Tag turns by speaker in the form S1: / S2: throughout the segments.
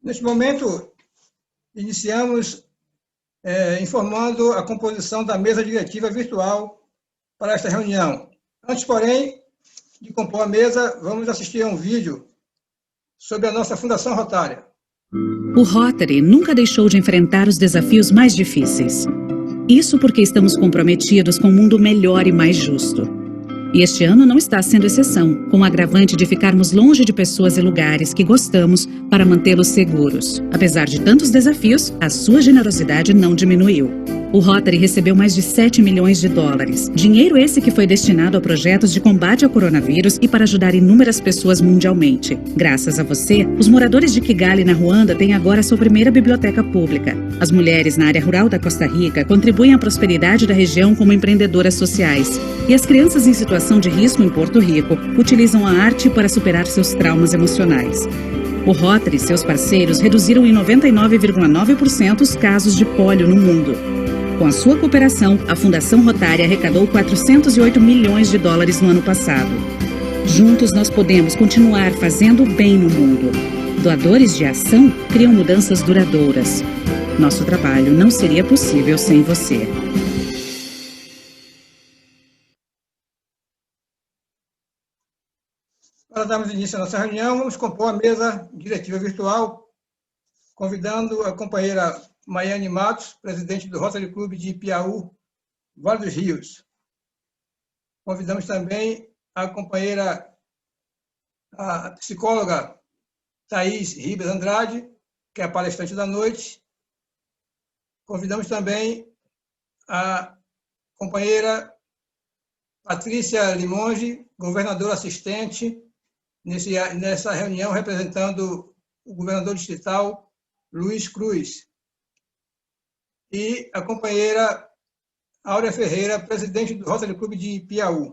S1: Neste momento, iniciamos informando a composição da mesa diretiva virtual para esta reunião. Antes, porém, de compor a mesa, vamos assistir a um vídeo sobre a nossa Fundação Rotária.
S2: O Rotary nunca deixou de enfrentar os desafios mais difíceis. Isso porque estamos comprometidos com um mundo melhor e mais justo. E este ano não está sendo exceção, com o agravante de ficarmos longe de pessoas e lugares que gostamos para mantê-los seguros. Apesar de tantos desafios, a sua generosidade não diminuiu. O Rotary recebeu mais de 7 milhões de dólares. Dinheiro esse que foi destinado a projetos de combate ao coronavírus e para ajudar inúmeras pessoas mundialmente. Graças a você, os moradores de Kigali, na Ruanda, têm agora sua primeira biblioteca pública. As mulheres na área rural da Costa Rica contribuem à prosperidade da região como empreendedoras sociais. E as crianças em situação de risco em Porto Rico utilizam a arte para superar seus traumas emocionais. O Rotary e seus parceiros reduziram em 99,9% os casos de pólio no mundo. Com a sua cooperação, a Fundação Rotária arrecadou 408 milhões de dólares no ano passado. Juntos nós podemos continuar fazendo bem no mundo. Doadores de ação criam mudanças duradouras. Nosso trabalho não seria possível sem você.
S1: Para darmos início à nossa reunião, vamos compor a mesa diretiva virtual, convidando a companheira Maiane Matos, presidente do Rotary Club de Piauí, Vale dos Rios. Convidamos também a companheira, a psicóloga Thaís Ribas Andrade, que é a palestrante da noite. Convidamos também a companheira Patrícia Limonge, governadora assistente, nessa reunião representando o governador distrital Luiz Cruz. E a companheira Áurea Ferreira, presidente do Rotary Club de Piauí.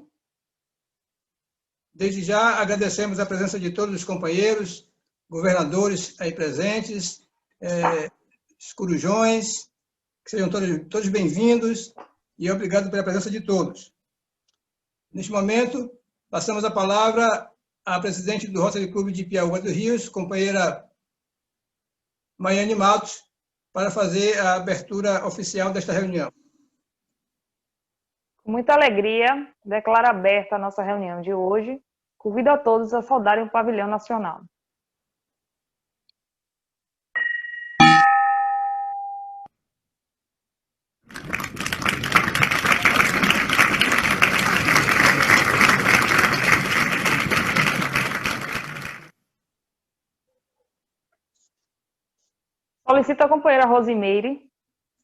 S1: Desde já agradecemos a presença de todos os companheiros, governadores aí presentes, os corujões, que sejam todos bem-vindos e obrigado pela presença de todos. Neste momento, passamos a palavra à presidente do Rotary Club de Piauí dos Rios, companheira Maiane Matos, para fazer a abertura oficial desta reunião.
S3: Com muita alegria, declaro aberta a nossa reunião de hoje. Convido a todos a saudarem o pavilhão nacional. Solicito a companheira Rosimeire,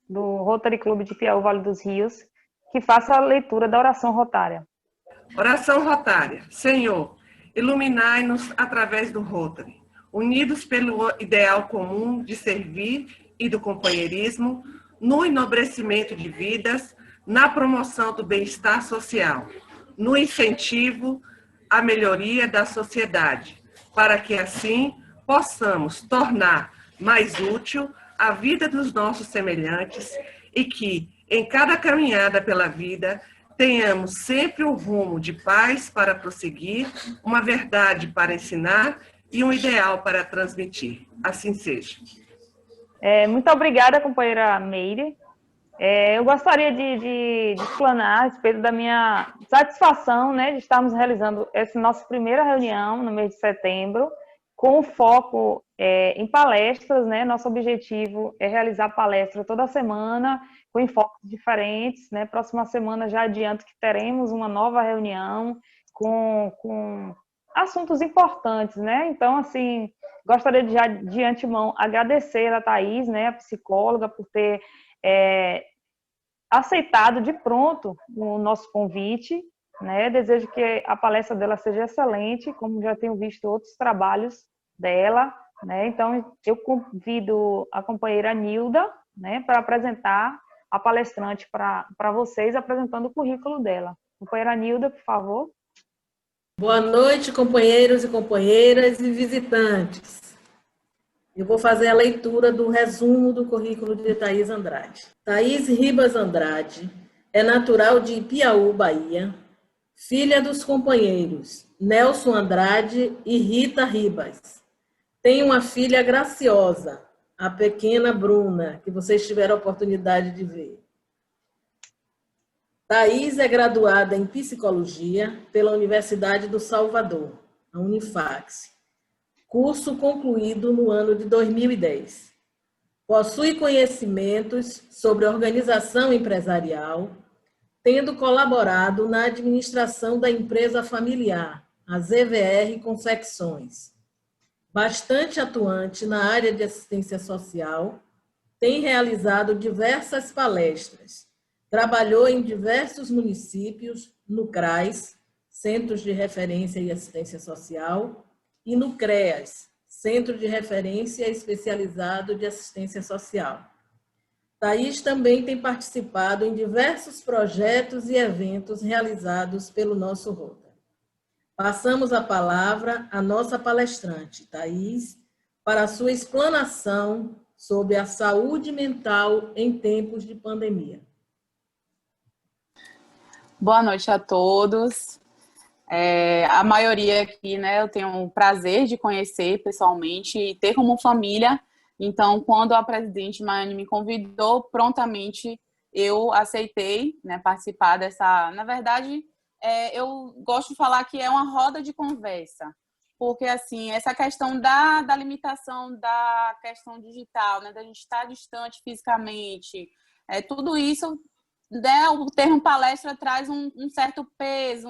S3: do Rotary Club de Piauí, Vale dos Rios, que faça a leitura da oração rotária.
S4: Oração rotária. Senhor, iluminai-nos através do Rotary, unidos pelo ideal comum de servir e do companheirismo, no enobrecimento de vidas, na promoção do bem-estar social, no incentivo à melhoria da sociedade, para que assim possamos tornar mais útil a vida dos nossos semelhantes e que, em cada caminhada pela vida, tenhamos sempre um rumo de paz para prosseguir, uma verdade para ensinar e um ideal para transmitir. Assim seja.
S3: Muito obrigada, companheira Meire. Eu gostaria de explanar a respeito da minha satisfação, né, de estarmos realizando essa nossa primeira reunião no mês de setembro, com foco em palestras, né? Nosso objetivo é realizar palestra toda semana, com enfoques diferentes, né? Próxima semana já adianto que teremos uma nova reunião com assuntos importantes, né? Então, assim, gostaria de já de antemão agradecer a Thaís, né, a psicóloga, por ter aceitado de pronto o nosso convite, né? Desejo que a palestra dela seja excelente, como já tenho visto outros trabalhos dela, né? Então, eu convido a companheira Nilda, né, para apresentar a palestrante para vocês, apresentando o currículo dela. Companheira Nilda, por favor.
S5: Boa noite, companheiros e companheiras e visitantes. Eu vou fazer a leitura do resumo do currículo de Thaís Andrade. Thaís Ribas Andrade é natural de Piauí, Bahia, filha dos companheiros Nelson Andrade e Rita Ribas. tem uma filha graciosa, a pequena Bruna, que vocês tiveram a oportunidade de ver. Thaís é graduada em Psicologia pela Universidade do Salvador, a Unifax. Curso concluído no ano de 2010. Possui conhecimentos sobre organização empresarial, tendo colaborado na administração da empresa familiar, a ZVR Confecções. Bastante atuante na área de assistência social, tem realizado diversas palestras. Trabalhou em diversos municípios, no CRAS, Centros de Referência e Assistência Social, e no CREAS, Centro de Referência Especializado de Assistência Social. Thaís também tem participado em diversos projetos e eventos realizados pelo nosso Rotary. Passamos a palavra à nossa palestrante, Thaís, para a sua explanação sobre a saúde mental em tempos de pandemia.
S6: Boa noite a todos. A maioria aqui, né, eu tenho o prazer de conhecer pessoalmente e ter como família. Então, quando a presidente Maiane me convidou, prontamente eu aceitei, né, participar dessa... Na verdade, eu gosto de falar que é uma roda de conversa, porque, assim, essa questão da limitação da questão digital, né, da gente estar distante fisicamente, tudo isso, né, o termo palestra traz um certo peso,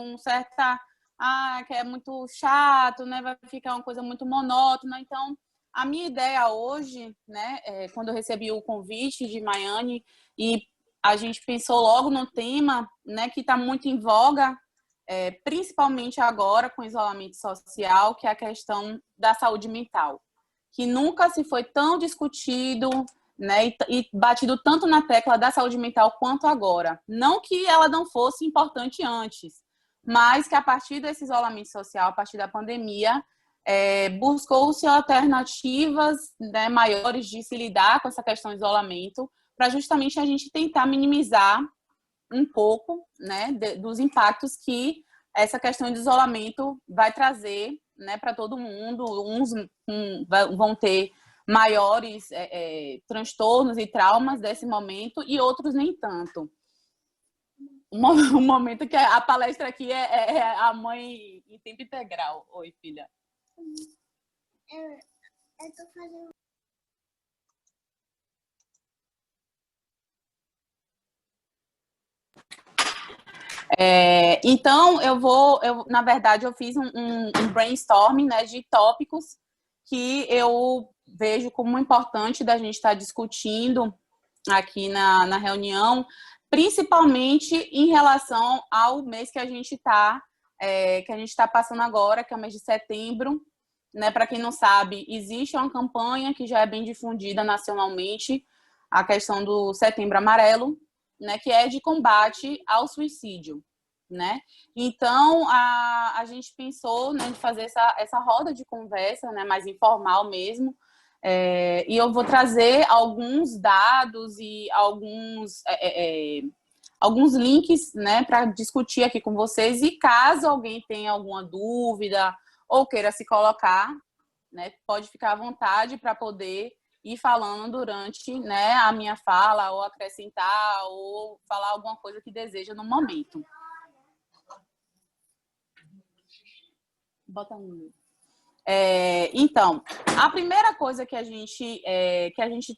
S6: que é muito chato, né, vai ficar uma coisa muito monótona. Então, a minha ideia hoje, né, quando eu recebi o convite de Maiane, e a gente pensou logo no tema, né, que está muito em voga, principalmente agora com o isolamento social, que é a questão da saúde mental, que nunca se foi tão discutido, né, e batido tanto na tecla da saúde mental quanto agora. Não que ela não fosse importante antes, mas que a partir desse isolamento social, a partir da pandemia, buscou-se alternativas, né, maiores de se lidar com essa questão do isolamento, para justamente a gente tentar minimizar um pouco, né, dos impactos que essa questão de isolamento vai trazer, né, para todo mundo. Uns vão ter maiores transtornos e traumas desse momento e outros nem tanto. Um momento que a palestra aqui é a mãe em tempo integral. Oi, filha. Eu tô fazendo... Então, na verdade, eu fiz um brainstorming, né, de tópicos que eu vejo como importante da gente estar discutindo aqui na reunião, principalmente em relação ao mês que a gente está passando agora, que é o mês de setembro, né? Para quem não sabe, existe uma campanha que já é bem difundida nacionalmente, a questão do Setembro Amarelo, né? Que é de combate ao suicídio, né? Então, a gente pensou, né, de fazer essa roda de conversa, né, mais informal mesmo, e eu vou trazer alguns dados e alguns links, né, para discutir aqui com vocês, e caso alguém tenha alguma dúvida ou queira se colocar, né, pode ficar à vontade para poder ir falando durante, né, a minha fala, ou acrescentar, ou falar alguma coisa que deseja no momento. Bota no... Então, a primeira coisa que a gente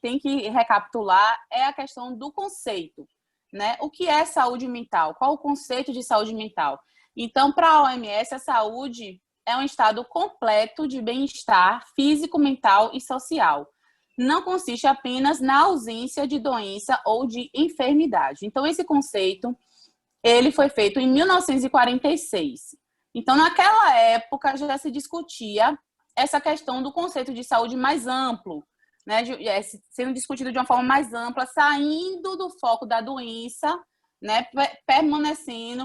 S6: tem que recapitular é a questão do conceito, né? O que é saúde mental? Qual o conceito de saúde mental? Então, para a OMS, a saúde é um estado completo de bem-estar físico, mental e social. Não consiste apenas na ausência de doença ou de enfermidade. Então, esse conceito, ele foi feito em 1946. Então, naquela época, já se discutia essa questão do conceito de saúde mais amplo, né? Sendo discutido de uma forma mais ampla, saindo do foco da doença, né?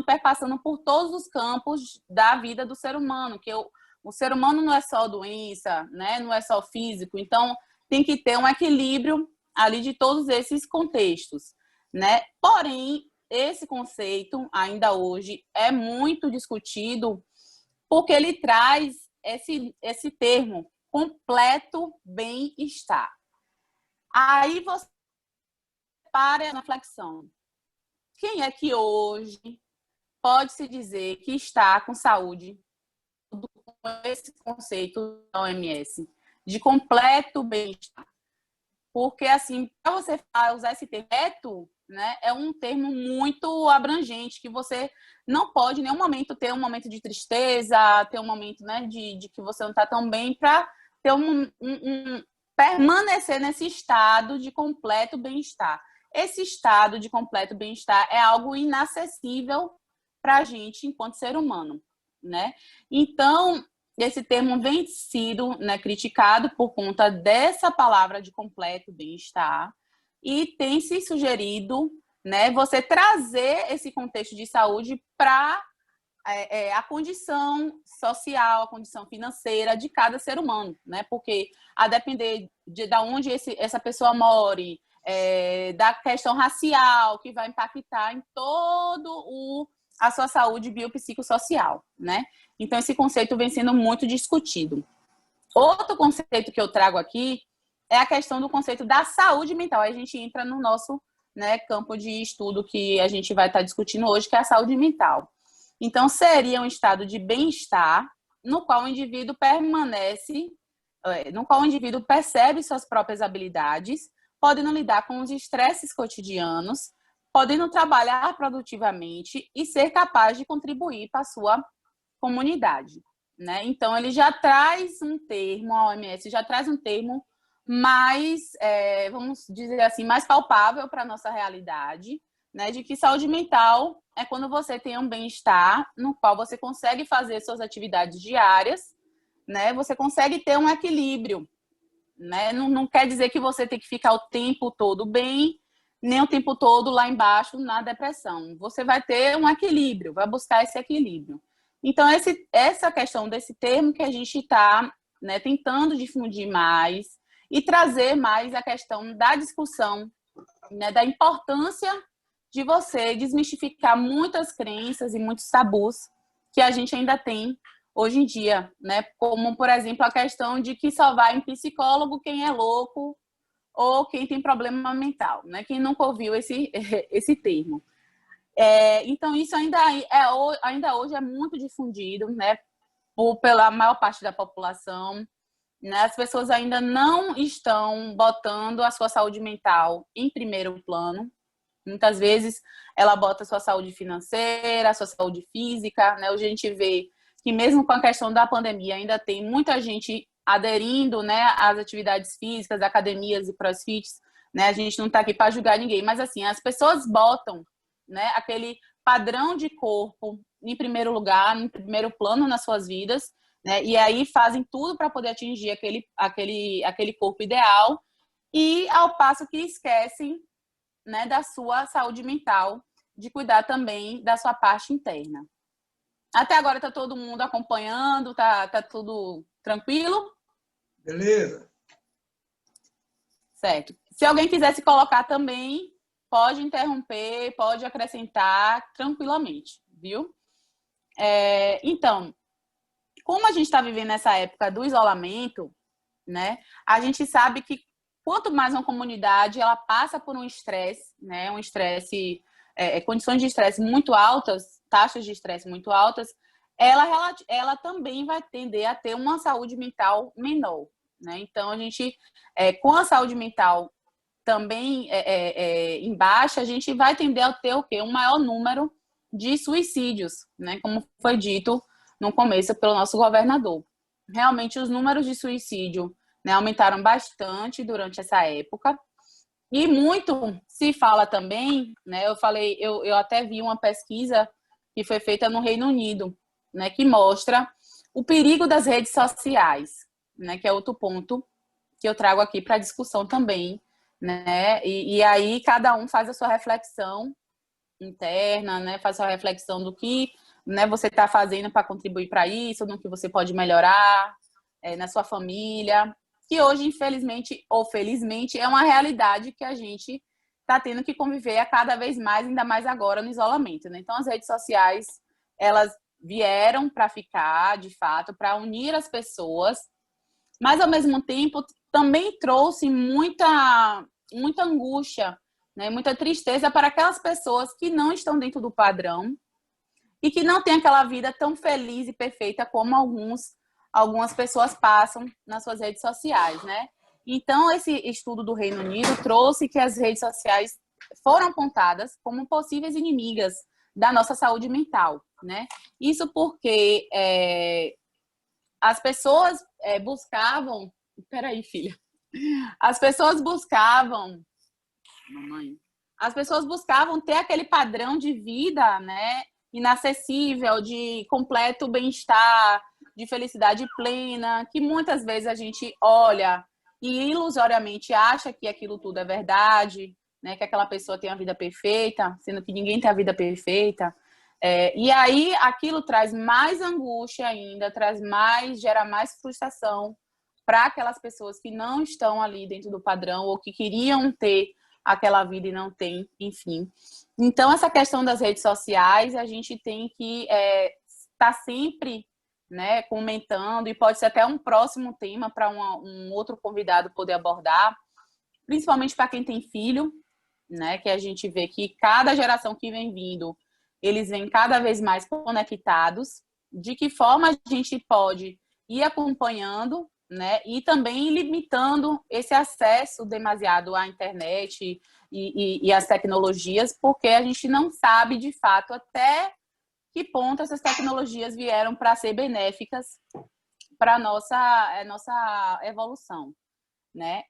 S6: Perpassando por todos os campos da vida do ser humano, que o ser humano não é só doença, né? Não é só físico, então tem que ter um equilíbrio ali de todos esses contextos, né? Porém, esse conceito, ainda hoje, é muito discutido porque ele traz esse termo completo bem-estar. Aí você para na reflexão. Quem é que hoje pode se dizer que está com saúde, com esse conceito da OMS, de completo bem-estar? Porque, assim, para você usar esse termo, né, é um termo muito abrangente, que você não pode em nenhum momento ter um momento de tristeza, ter um momento, né, de que você não está tão bem, para ter permanecer nesse estado de completo bem-estar. Esse estado de completo bem-estar é algo inacessível para a gente enquanto ser humano, né? Então, esse termo vem sido, né, criticado por conta dessa palavra de completo bem-estar, e tem se sugerido, né, você trazer esse contexto de saúde para a condição social, a condição financeira de cada ser humano, né? Porque a depender de onde essa pessoa more, da questão racial, que vai impactar em todo a sua saúde biopsicossocial, né? Então, esse conceito vem sendo muito discutido. Outro conceito que eu trago aqui é a questão do conceito da saúde mental. Aí a gente entra no nosso, né, campo de estudo que a gente vai estar discutindo hoje, que é a saúde mental. Então, seria um estado de bem-estar no qual o indivíduo percebe suas próprias habilidades, podendo lidar com os estresses cotidianos, podendo trabalhar produtivamente e ser capaz de contribuir para a sua comunidade, né? Então, ele já traz um termo, a OMS já traz um termo mais, vamos dizer assim, mais palpável para a nossa realidade, né? De que saúde mental é quando você tem um bem-estar no qual você consegue fazer suas atividades diárias, né? Você consegue ter um equilíbrio, né? Não quer dizer que você tem que ficar o tempo todo bem, nem o tempo todo lá embaixo na depressão. Você vai ter um equilíbrio, vai buscar esse equilíbrio. Então, essa questão desse termo que a gente está, né, tentando difundir mais e trazer mais a questão da discussão, né, da importância de você desmistificar muitas crenças e muitos tabus que a gente ainda tem hoje em dia, né? Como, por exemplo, a questão de que só vai em psicólogo quem é louco ou quem tem problema mental, né? Quem nunca ouviu esse termo. Então, isso ainda hoje é muito difundido, né? Pela maior parte da população, né? As pessoas ainda não estão botando a sua saúde mental em primeiro plano. Muitas vezes ela bota a sua saúde financeira, a sua saúde física, né? Hoje a gente vê que mesmo com a questão da pandemia ainda tem muita gente aderindo, né, às atividades físicas, academias e crossfits, né? A gente não está aqui para julgar ninguém, mas assim, as pessoas botam, né, aquele padrão de corpo em primeiro lugar, em primeiro plano nas suas vidas, né? E aí fazem tudo para poder atingir aquele corpo ideal, e ao passo que esquecem, né, da sua saúde mental, de cuidar também da sua parte interna. Até agora está todo mundo acompanhando, tá tudo tranquilo?
S1: Beleza.
S6: Certo. Se alguém quiser se colocar também, pode interromper, pode acrescentar tranquilamente, viu? Então, como a gente está vivendo essa época do isolamento, né, a gente sabe que quanto mais uma comunidade ela passa por um estresse, né, condições de estresse muito altas, taxas de estresse muito altas, ela também vai tender a ter uma saúde mental menor, né? Então, a gente, com a saúde mental também em baixa, a gente vai tender a ter o quê? Um maior número de suicídios, né? Como foi dito no começo pelo nosso governador. Realmente, os números de suicídio, né, aumentaram bastante durante essa época. E muito se fala também, né? Eu até vi uma pesquisa que foi feita no Reino Unido, né, que mostra o perigo das redes sociais, né, que é outro ponto que eu trago aqui para discussão também, né? E aí cada um faz a sua reflexão interna, né? Faz a sua reflexão do que, né, você está fazendo para contribuir para isso, no que você pode melhorar na sua família, que hoje, infelizmente ou felizmente, é uma realidade que a gente está tendo que conviver a cada vez mais, ainda mais agora no isolamento, né? Então, as redes sociais, elas vieram para ficar, de fato, para unir as pessoas, mas ao mesmo tempo também trouxe muita angústia, né, muita tristeza para aquelas pessoas que não estão dentro do padrão e que não têm aquela vida tão feliz e perfeita como algumas pessoas passam nas suas redes sociais, né? Então, esse estudo do Reino Unido trouxe que as redes sociais foram apontadas como possíveis inimigas da nossa saúde mental, né? Isso porque as pessoas buscavam... Peraí, filha. As pessoas buscavam... Mamãe. As pessoas buscavam ter aquele padrão de vida, né, inacessível, de completo bem-estar, de felicidade plena, que muitas vezes a gente olha e ilusoriamente acha que aquilo tudo é verdade, né, que aquela pessoa tem a vida perfeita, sendo que ninguém tem a vida perfeita. E aí aquilo traz mais angústia ainda, gera mais frustração para aquelas pessoas que não estão ali dentro do padrão ou que queriam ter aquela vida e não tem, enfim. Então, essa questão das redes sociais, a gente tem que estar sempre, né, comentando, e pode ser até um próximo tema para um outro convidado poder abordar, principalmente para quem tem filho, né, que a gente vê que cada geração que vem vindo, eles vêm cada vez mais conectados. De que forma a gente pode ir acompanhando, né, e também limitando esse acesso demasiado à internet e às tecnologias, porque a gente não sabe, de fato, até que ponto essas tecnologias vieram para ser benéficas para a nossa evolução, né?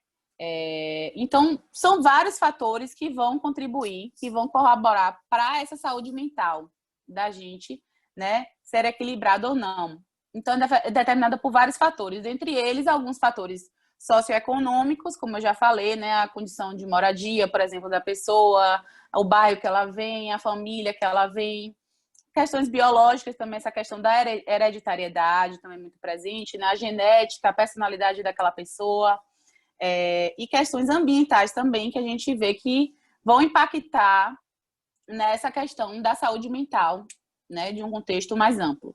S6: Então, são vários fatores que vão contribuir, que vão corroborar para essa saúde mental da gente, né, ser equilibrada ou não. Então, é determinada por vários fatores, entre eles, alguns fatores socioeconômicos, como eu já falei, né, a condição de moradia, por exemplo, da pessoa, o bairro que ela vem, a família que ela vem, questões biológicas também, essa questão da hereditariedade também é muito presente, né, a genética, a personalidade daquela pessoa, e questões ambientais também, que a gente vê que vão impactar nessa questão da saúde mental, né, de um contexto mais amplo.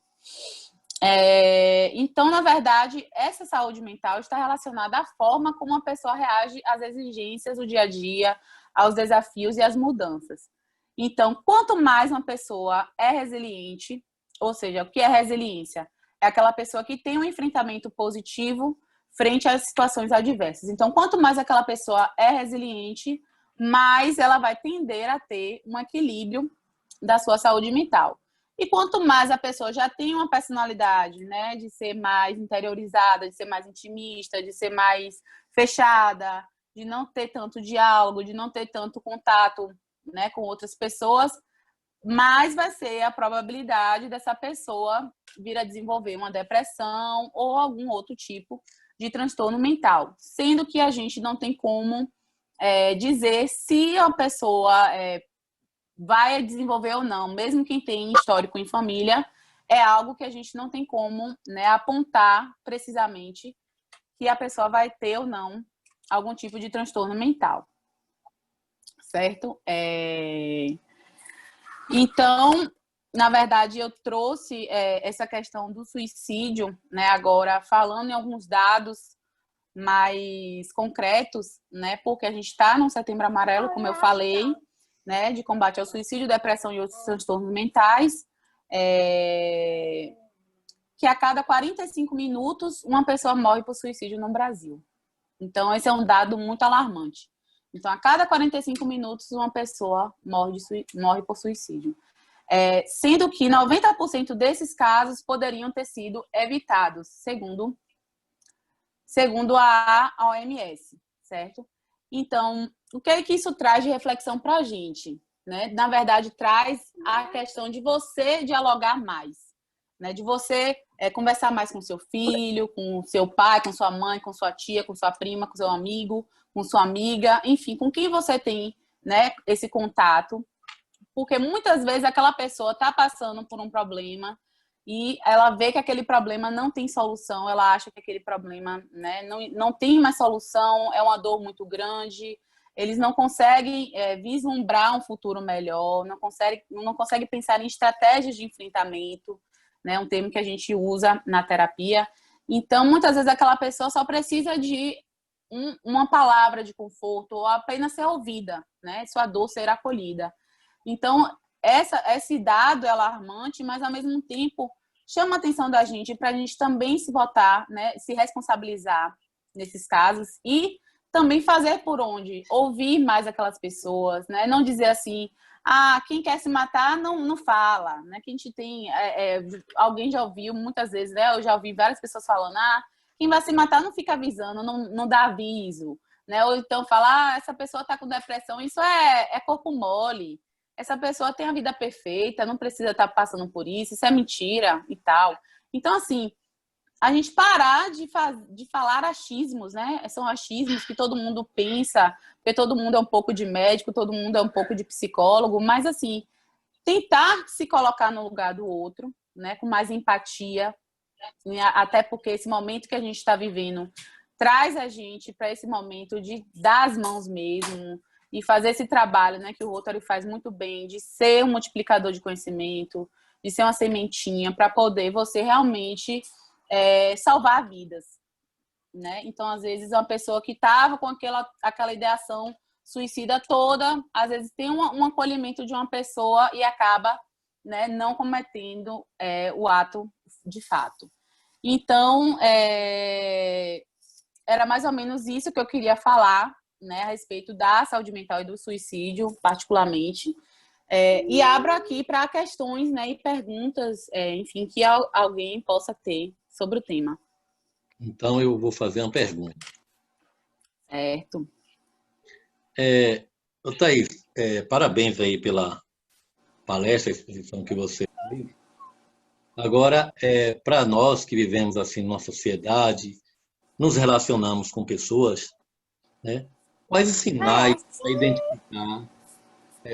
S6: Então, na verdade, essa saúde mental está relacionada à forma como a pessoa reage às exigências do dia a dia, aos desafios e às mudanças. Então, quanto mais uma pessoa é resiliente, ou seja, o que é resiliência? É aquela pessoa que tem um enfrentamento positivo frente às situações adversas. Então, quanto mais aquela pessoa é resiliente, mais ela vai tender a ter um equilíbrio da sua saúde mental. E quanto mais a pessoa já tem uma personalidade, né, de ser mais interiorizada, de ser mais intimista, de ser mais fechada, de não ter tanto diálogo, de não ter tanto contato, né, com outras pessoas, mais vai ser a probabilidade dessa pessoa vir a desenvolver uma depressão ou algum outro tipo de transtorno mental. Sendo que a gente não tem como dizer se a pessoa vai desenvolver ou não, mesmo quem tem histórico em família, é algo que a gente não tem como, né, apontar precisamente que a pessoa vai ter ou não algum tipo de transtorno mental, certo? Então, na verdade, eu trouxe essa questão do suicídio, né, agora falando em alguns dados mais concretos, né, porque a gente está no Setembro Amarelo, como eu falei, né, de combate ao suicídio, depressão e outros transtornos mentais, que a cada 45 minutos uma pessoa morre por suicídio no Brasil. Então, esse é um dado muito alarmante. Então, a cada 45 minutos uma pessoa morre por suicídio. Sendo que 90% desses casos poderiam ter sido evitados, segundo a OMS, certo? Então, o que é que isso traz de reflexão para a gente? Né? Na verdade, traz a questão de você dialogar mais, né? De você conversar mais com seu filho, com seu pai, com sua mãe, com sua tia, com sua prima, com seu amigo, com sua amiga, enfim, com quem você tem, né, esse contato. Porque muitas vezes aquela pessoa está passando por um problema e ela vê que aquele problema não tem solução, ela acha que aquele problema, né, não tem mais solução, é uma dor muito grande, eles não conseguem vislumbrar um futuro melhor, não conseguem pensar em estratégias de enfrentamento, né, um termo que a gente usa na terapia. Então, muitas vezes aquela pessoa só precisa de uma palavra de conforto ou apenas ser ouvida, né? Sua dor ser acolhida. Então, esse dado é alarmante, mas ao mesmo tempo chama a atenção da gente para a gente também se votar, né? Se responsabilizar nesses casos e também fazer por onde, ouvir mais aquelas pessoas, né? Não dizer assim, quem quer se matar não fala, né? Que a gente tem, alguém já ouviu muitas vezes, né? Eu já ouvi várias pessoas falando, quem vai se matar não fica avisando, não dá aviso, né? Ou então falar, essa pessoa está com depressão, isso é corpo mole, essa pessoa tem a vida perfeita, não precisa estar passando por isso é mentira e tal. Então, assim, a gente parar de falar achismos, né? São achismos que todo mundo pensa, porque todo mundo é um pouco de médico, todo mundo é um pouco de psicólogo, mas, assim, tentar se colocar no lugar do outro, né? Com mais empatia, até porque esse momento que a gente está vivendo traz a gente para esse momento de dar as mãos mesmo e fazer esse trabalho, né, que o Rotary faz muito bem, de ser um multiplicador de conhecimento, de ser uma sementinha para poder você realmente salvar vidas, né? Então, às vezes, uma pessoa que estava com aquela ideação suicida toda, às vezes tem um acolhimento de uma pessoa e acaba, né, não cometendo o ato de fato. Então, era mais ou menos isso que eu queria falar, né, a respeito da saúde mental e do suicídio, particularmente. E abro aqui para questões, né, e perguntas, enfim, que alguém possa ter sobre o tema.
S7: Então, eu vou fazer uma pergunta.
S6: Certo.
S7: Thaís, parabéns aí pela palestra, exposição que você fez. Agora, para nós que vivemos assim numa sociedade, nos relacionamos com pessoas, né? Quais os sinais para identificar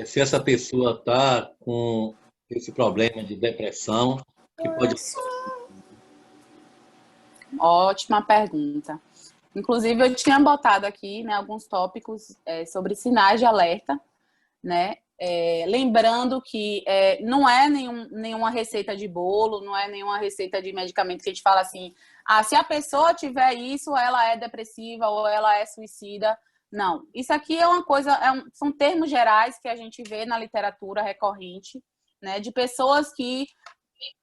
S7: se essa pessoa está com esse problema de depressão que pode...
S6: Ótima pergunta. Inclusive, eu tinha botado aqui, né, alguns tópicos sobre sinais de alerta, né? Lembrando que não é nenhuma receita de bolo, não é nenhuma receita de medicamento que a gente fala assim, se a pessoa tiver isso, ela é depressiva ou ela é suicida. Não, isso aqui é uma coisa, são termos gerais que a gente vê na literatura recorrente, né, de pessoas que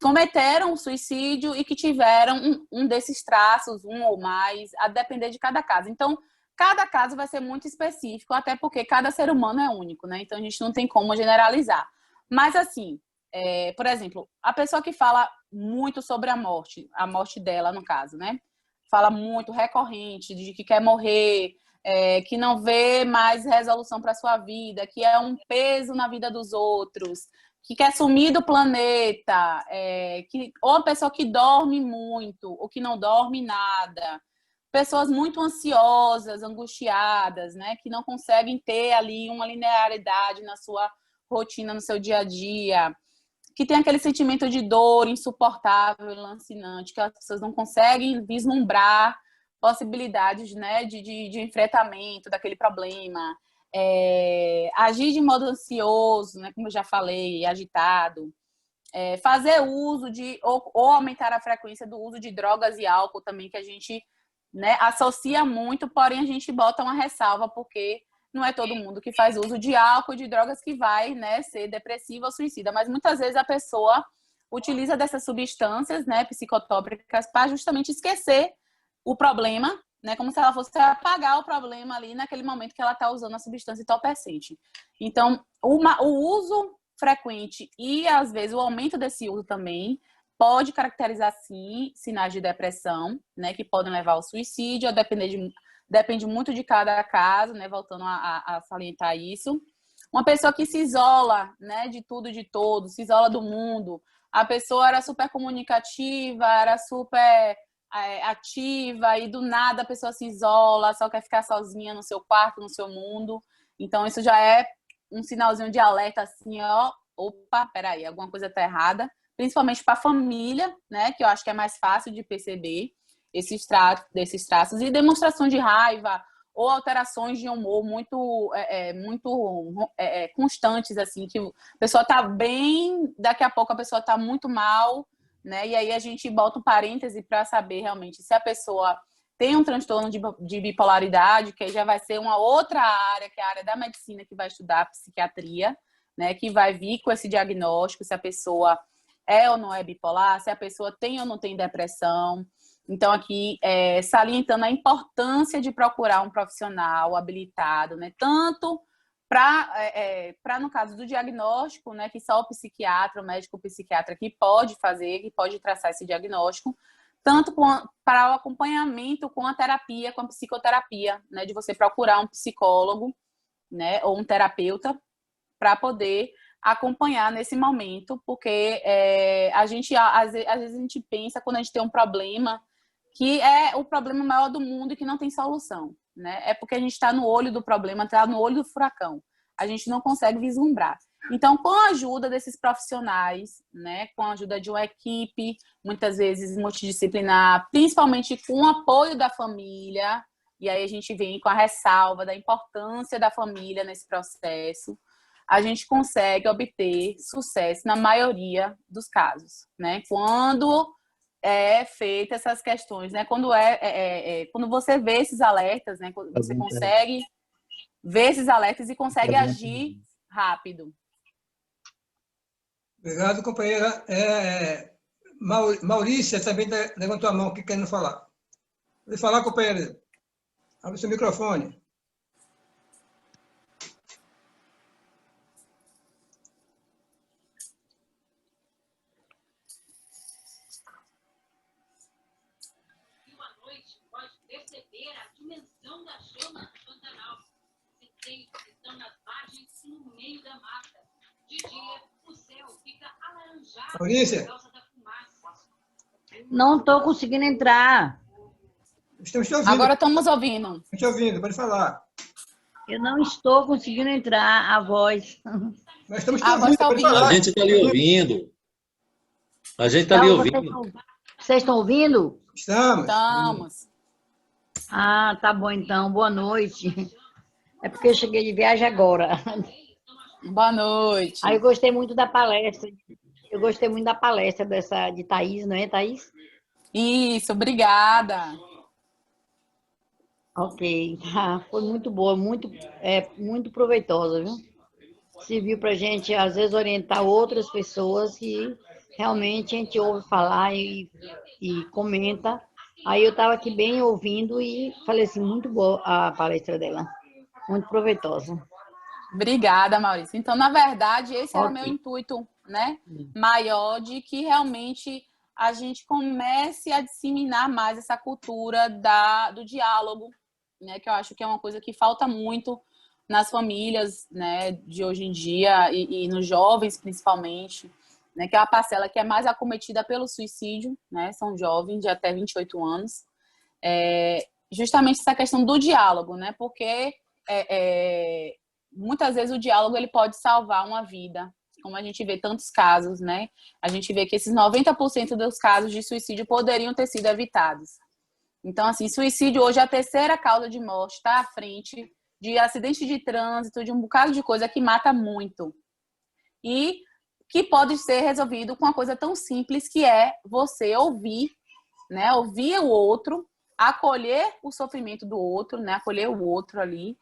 S6: cometeram suicídio e que tiveram um desses traços, um ou mais, a depender de cada caso. Então, cada caso vai ser muito específico, até porque cada ser humano é único, né? Então, a gente não tem como generalizar. Mas, assim, por exemplo, a pessoa que fala muito sobre a morte dela, no caso, né? Fala muito, recorrente, de que quer morrer, que não vê mais resolução para sua vida, que é um peso na vida dos outros, que quer sumir do planeta, ou a pessoa que dorme muito, ou que não dorme nada. Pessoas muito ansiosas, angustiadas, né? Que não conseguem ter ali uma linearidade na sua rotina, no seu dia a dia, que tem aquele sentimento de dor insuportável, lancinante, que as pessoas não conseguem vislumbrar possibilidades, né, de enfrentamento daquele problema. Agir de modo ansioso, né, como eu já falei, agitado. Fazer uso ou aumentar a frequência do uso de drogas e álcool também, que a gente, né, associa muito, porém a gente bota uma ressalva, porque não é todo mundo que faz uso de álcool e de drogas que vai, né, ser depressivo ou suicida, mas muitas vezes a pessoa utiliza dessas substâncias, né, psicotrópicas para justamente esquecer o problema, né, como se ela fosse apagar o problema ali naquele momento que ela está usando a substância entorpecente. Então, o uso frequente e, às vezes, o aumento desse uso também pode caracterizar, sim, sinais de depressão, né, que podem levar ao suicídio, depende muito de cada caso, né, voltando a salientar isso. Uma pessoa que se isola, né, de tudo e de todos, se isola do mundo. A pessoa era super comunicativa, era super ativa e do nada a pessoa se isola, só quer ficar sozinha no seu quarto, no seu mundo. Então, isso já é um sinalzinho de alerta, assim, opa, peraí, alguma coisa tá errada. Principalmente para a família, né, que eu acho que é mais fácil de perceber desses traços, e demonstração de raiva ou alterações de humor muito constantes, assim, que a pessoa está bem, daqui a pouco a pessoa está muito mal, né? E aí a gente bota um parêntese para saber realmente se a pessoa tem um transtorno de bipolaridade, que aí já vai ser uma outra área, que é a área da medicina, que vai estudar psiquiatria, né? Que vai vir com esse diagnóstico, se a pessoa é ou não é bipolar, se a pessoa tem ou não tem depressão. Então, aqui, salientando a importância de procurar um profissional habilitado, né? Tanto para, no caso do diagnóstico, né? Que só o psiquiatra, o médico psiquiatra que pode fazer, que pode traçar esse diagnóstico, tanto para o acompanhamento com a terapia, com a psicoterapia, né? De você procurar um psicólogo, né? Ou um terapeuta para poder acompanhar nesse momento, porque às vezes a gente pensa, quando a gente tem um problema, que é o problema maior do mundo e que não tem solução, né? É porque a gente está no olho do problema, está no olho do furacão. A gente não consegue vislumbrar. Então, com a ajuda desses profissionais, né, com a ajuda de uma equipe, muitas vezes multidisciplinar, principalmente com o apoio da família, e aí a gente vem com a ressalva da importância da família nesse processo, a gente consegue obter sucesso na maioria dos casos, né? Quando é feita essas questões, né? Quando quando você vê esses alertas, né? Quando você consegue ver esses alertas e consegue agir rápido.
S1: Obrigado, companheira. Maurícia também levantou a mão aqui querendo falar. Pode falar, companheira. Abre seu microfone. Maurícia?
S8: Não estou conseguindo entrar.
S1: Estamos te ouvindo.
S6: Agora estamos ouvindo.
S1: Estamos te ouvindo, pode falar.
S8: Eu não estou conseguindo entrar a voz.
S1: Nós estamos te
S6: A voz
S1: ouvindo,
S6: está
S1: pode
S6: ouvindo.
S1: falar.
S7: A gente está lhe ouvindo. A gente está lhe ouvindo.
S8: Vocês estão ouvindo?
S1: Estamos.
S6: Estamos.
S8: Ah, tá bom então. Boa noite. É porque eu cheguei de viagem agora.
S6: Boa noite.
S8: Aí eu gostei muito da palestra. Eu gostei muito da palestra de Thaís, não é, Thaís?
S6: Isso, obrigada.
S8: Ok. Foi muito boa, muito proveitosa, viu? Serviu para a gente, às vezes, orientar outras pessoas que realmente a gente ouve falar e comenta. Aí eu estava aqui bem ouvindo e falei assim, muito boa a palestra dela. Muito proveitosa.
S6: Obrigada, Maurício. Então, na verdade, esse era o
S8: Ok.
S6: meu intuito, né? Maior, de que realmente a gente comece a disseminar mais essa cultura do diálogo, né? Que eu acho que é uma coisa que falta muito nas famílias, né? De hoje em dia e nos jovens, principalmente, né? Que é uma parcela que é mais acometida pelo suicídio, né? São jovens de até 28 anos. Justamente essa questão do diálogo, né? Porque muitas vezes o diálogo ele pode salvar uma vida, como a gente vê tantos casos, né? A gente vê que esses 90% dos casos de suicídio poderiam ter sido evitados. Então, assim, suicídio hoje é a terceira causa de morte, está à frente de acidente de trânsito, de um bocado de coisa que mata muito. E que pode ser resolvido com uma coisa tão simples que é você ouvir, né? Ouvir o outro, acolher o sofrimento do outro, né? Acolher o outro ali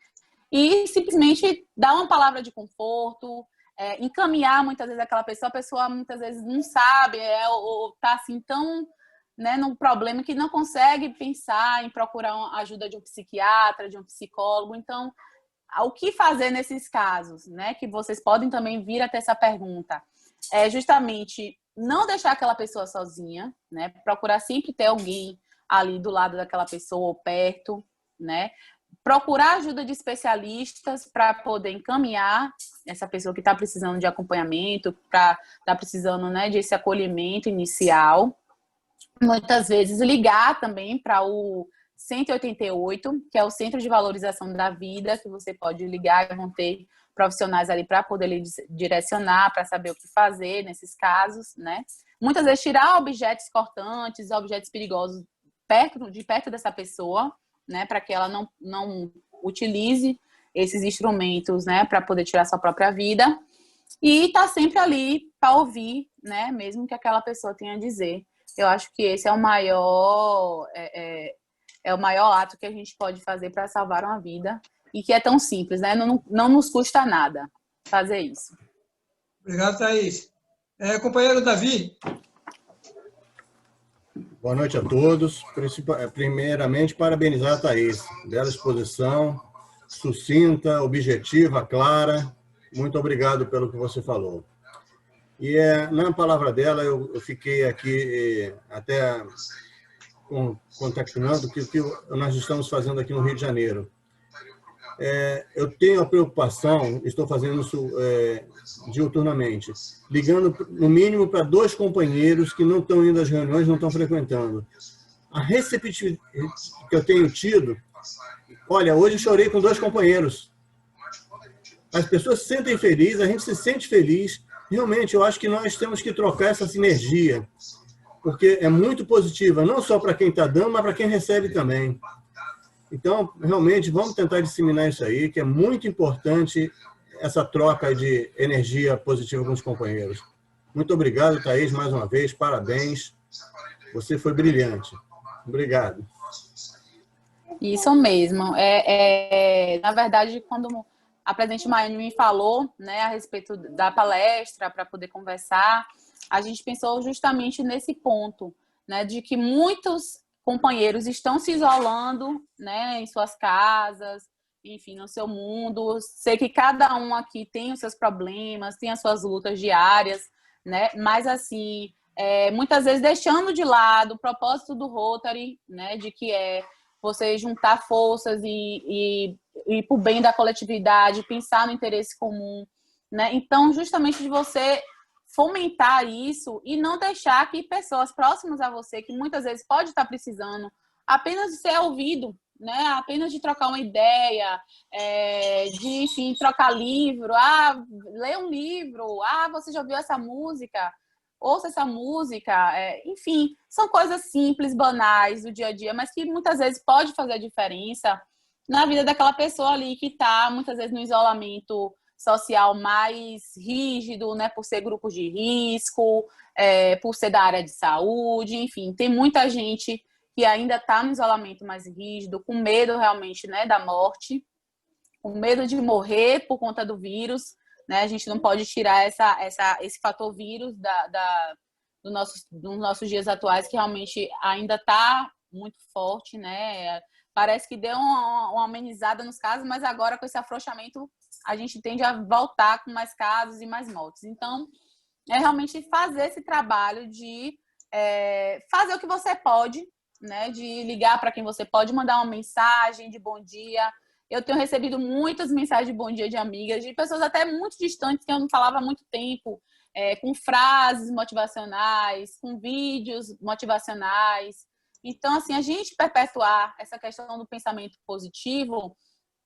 S6: e simplesmente dar uma palavra de conforto, encaminhar muitas vezes aquela pessoa, a pessoa muitas vezes não sabe, ou tá assim tão, né, num problema que não consegue pensar em procurar a ajuda de um psiquiatra, de um psicólogo. Então, o que fazer nesses casos, né? Que vocês podem também vir a ter essa pergunta. É justamente não deixar aquela pessoa sozinha, né? Procurar sempre ter alguém ali do lado daquela pessoa ou perto, né? Procurar ajuda de especialistas para poder encaminhar essa pessoa que está precisando de acompanhamento, está precisando, né, desse acolhimento inicial. Muitas vezes ligar também para o 188, que é o Centro de Valorização da Vida, que você pode ligar e vão ter profissionais ali para poder lhe direcionar, para saber o que fazer nesses casos, né? Muitas vezes tirar objetos cortantes, objetos perigosos de perto dessa pessoa, né, para que ela não utilize esses instrumentos, né, para poder tirar sua própria vida, e tá sempre ali para ouvir, né, mesmo que aquela pessoa tenha a dizer. Eu acho que esse é o maior ato que a gente pode fazer para salvar uma vida e que é tão simples, né? Não nos custa nada fazer isso.
S1: Obrigado, Thaís. Companheiro Davi.
S9: Boa noite a todos. Primeiramente, parabenizar a Thaís. Bela exposição, sucinta, objetiva, clara. Muito obrigado pelo que você falou. E na palavra dela, eu fiquei aqui até contactando o que nós estamos fazendo aqui no Rio de Janeiro. Eu tenho a preocupação, estou fazendo isso diuturnamente, ligando no mínimo para 2 companheiros que não estão indo às reuniões, não estão frequentando. A receptividade que eu tenho tido, olha, hoje chorei com 2 companheiros. As pessoas se sentem felizes, a gente se sente feliz. Realmente, eu acho que nós temos que trocar essa sinergia, porque é muito positiva, não só para quem está dando, mas para quem recebe também. Então, realmente, vamos tentar disseminar isso aí, que é muito importante essa troca de energia positiva com os companheiros. Muito obrigado, Thaís, mais uma vez, parabéns. Você foi brilhante. Obrigado.
S6: Isso mesmo. Na verdade, quando a presidente Maiane me falou, né, a respeito da palestra, para poder conversar, a gente pensou justamente nesse ponto, né, de que muitos companheiros estão se isolando, né, em suas casas, enfim, no seu mundo. Sei que cada um aqui tem os seus problemas, tem as suas lutas diárias, né, mas assim, muitas vezes deixando de lado o propósito do Rotary, né, de que você juntar forças e ir para o bem da coletividade, pensar no interesse comum, né? Então, justamente de você fomentar isso e não deixar que pessoas próximas a você, que muitas vezes pode estar precisando apenas de ser ouvido, né? Apenas de trocar uma ideia, de, enfim, trocar livro, ler um livro, você já ouviu essa música? Ouça essa música, enfim, são coisas simples, banais do dia a dia, mas que muitas vezes pode fazer a diferença na vida daquela pessoa ali que está, muitas vezes, no isolamento social mais rígido, né, por ser grupos de risco, por ser da área de saúde, enfim, tem muita gente que ainda está no isolamento mais rígido, com medo realmente, né, da morte, com medo de morrer por conta do vírus, né? A gente não pode tirar esse fator vírus dos nossos dias atuais, que realmente ainda está muito forte, né? Parece que deu uma amenizada nos casos, mas agora com esse afrouxamento a gente tende a voltar com mais casos e mais mortes. Então, realmente fazer esse trabalho de fazer o que você pode, né? De ligar para quem você pode, mandar uma mensagem de bom dia. Eu tenho recebido muitas mensagens de bom dia de amigas, de pessoas até muito distantes que eu não falava há muito tempo, com frases motivacionais, com vídeos motivacionais. Então, assim, a gente perpetuar essa questão do pensamento positivo,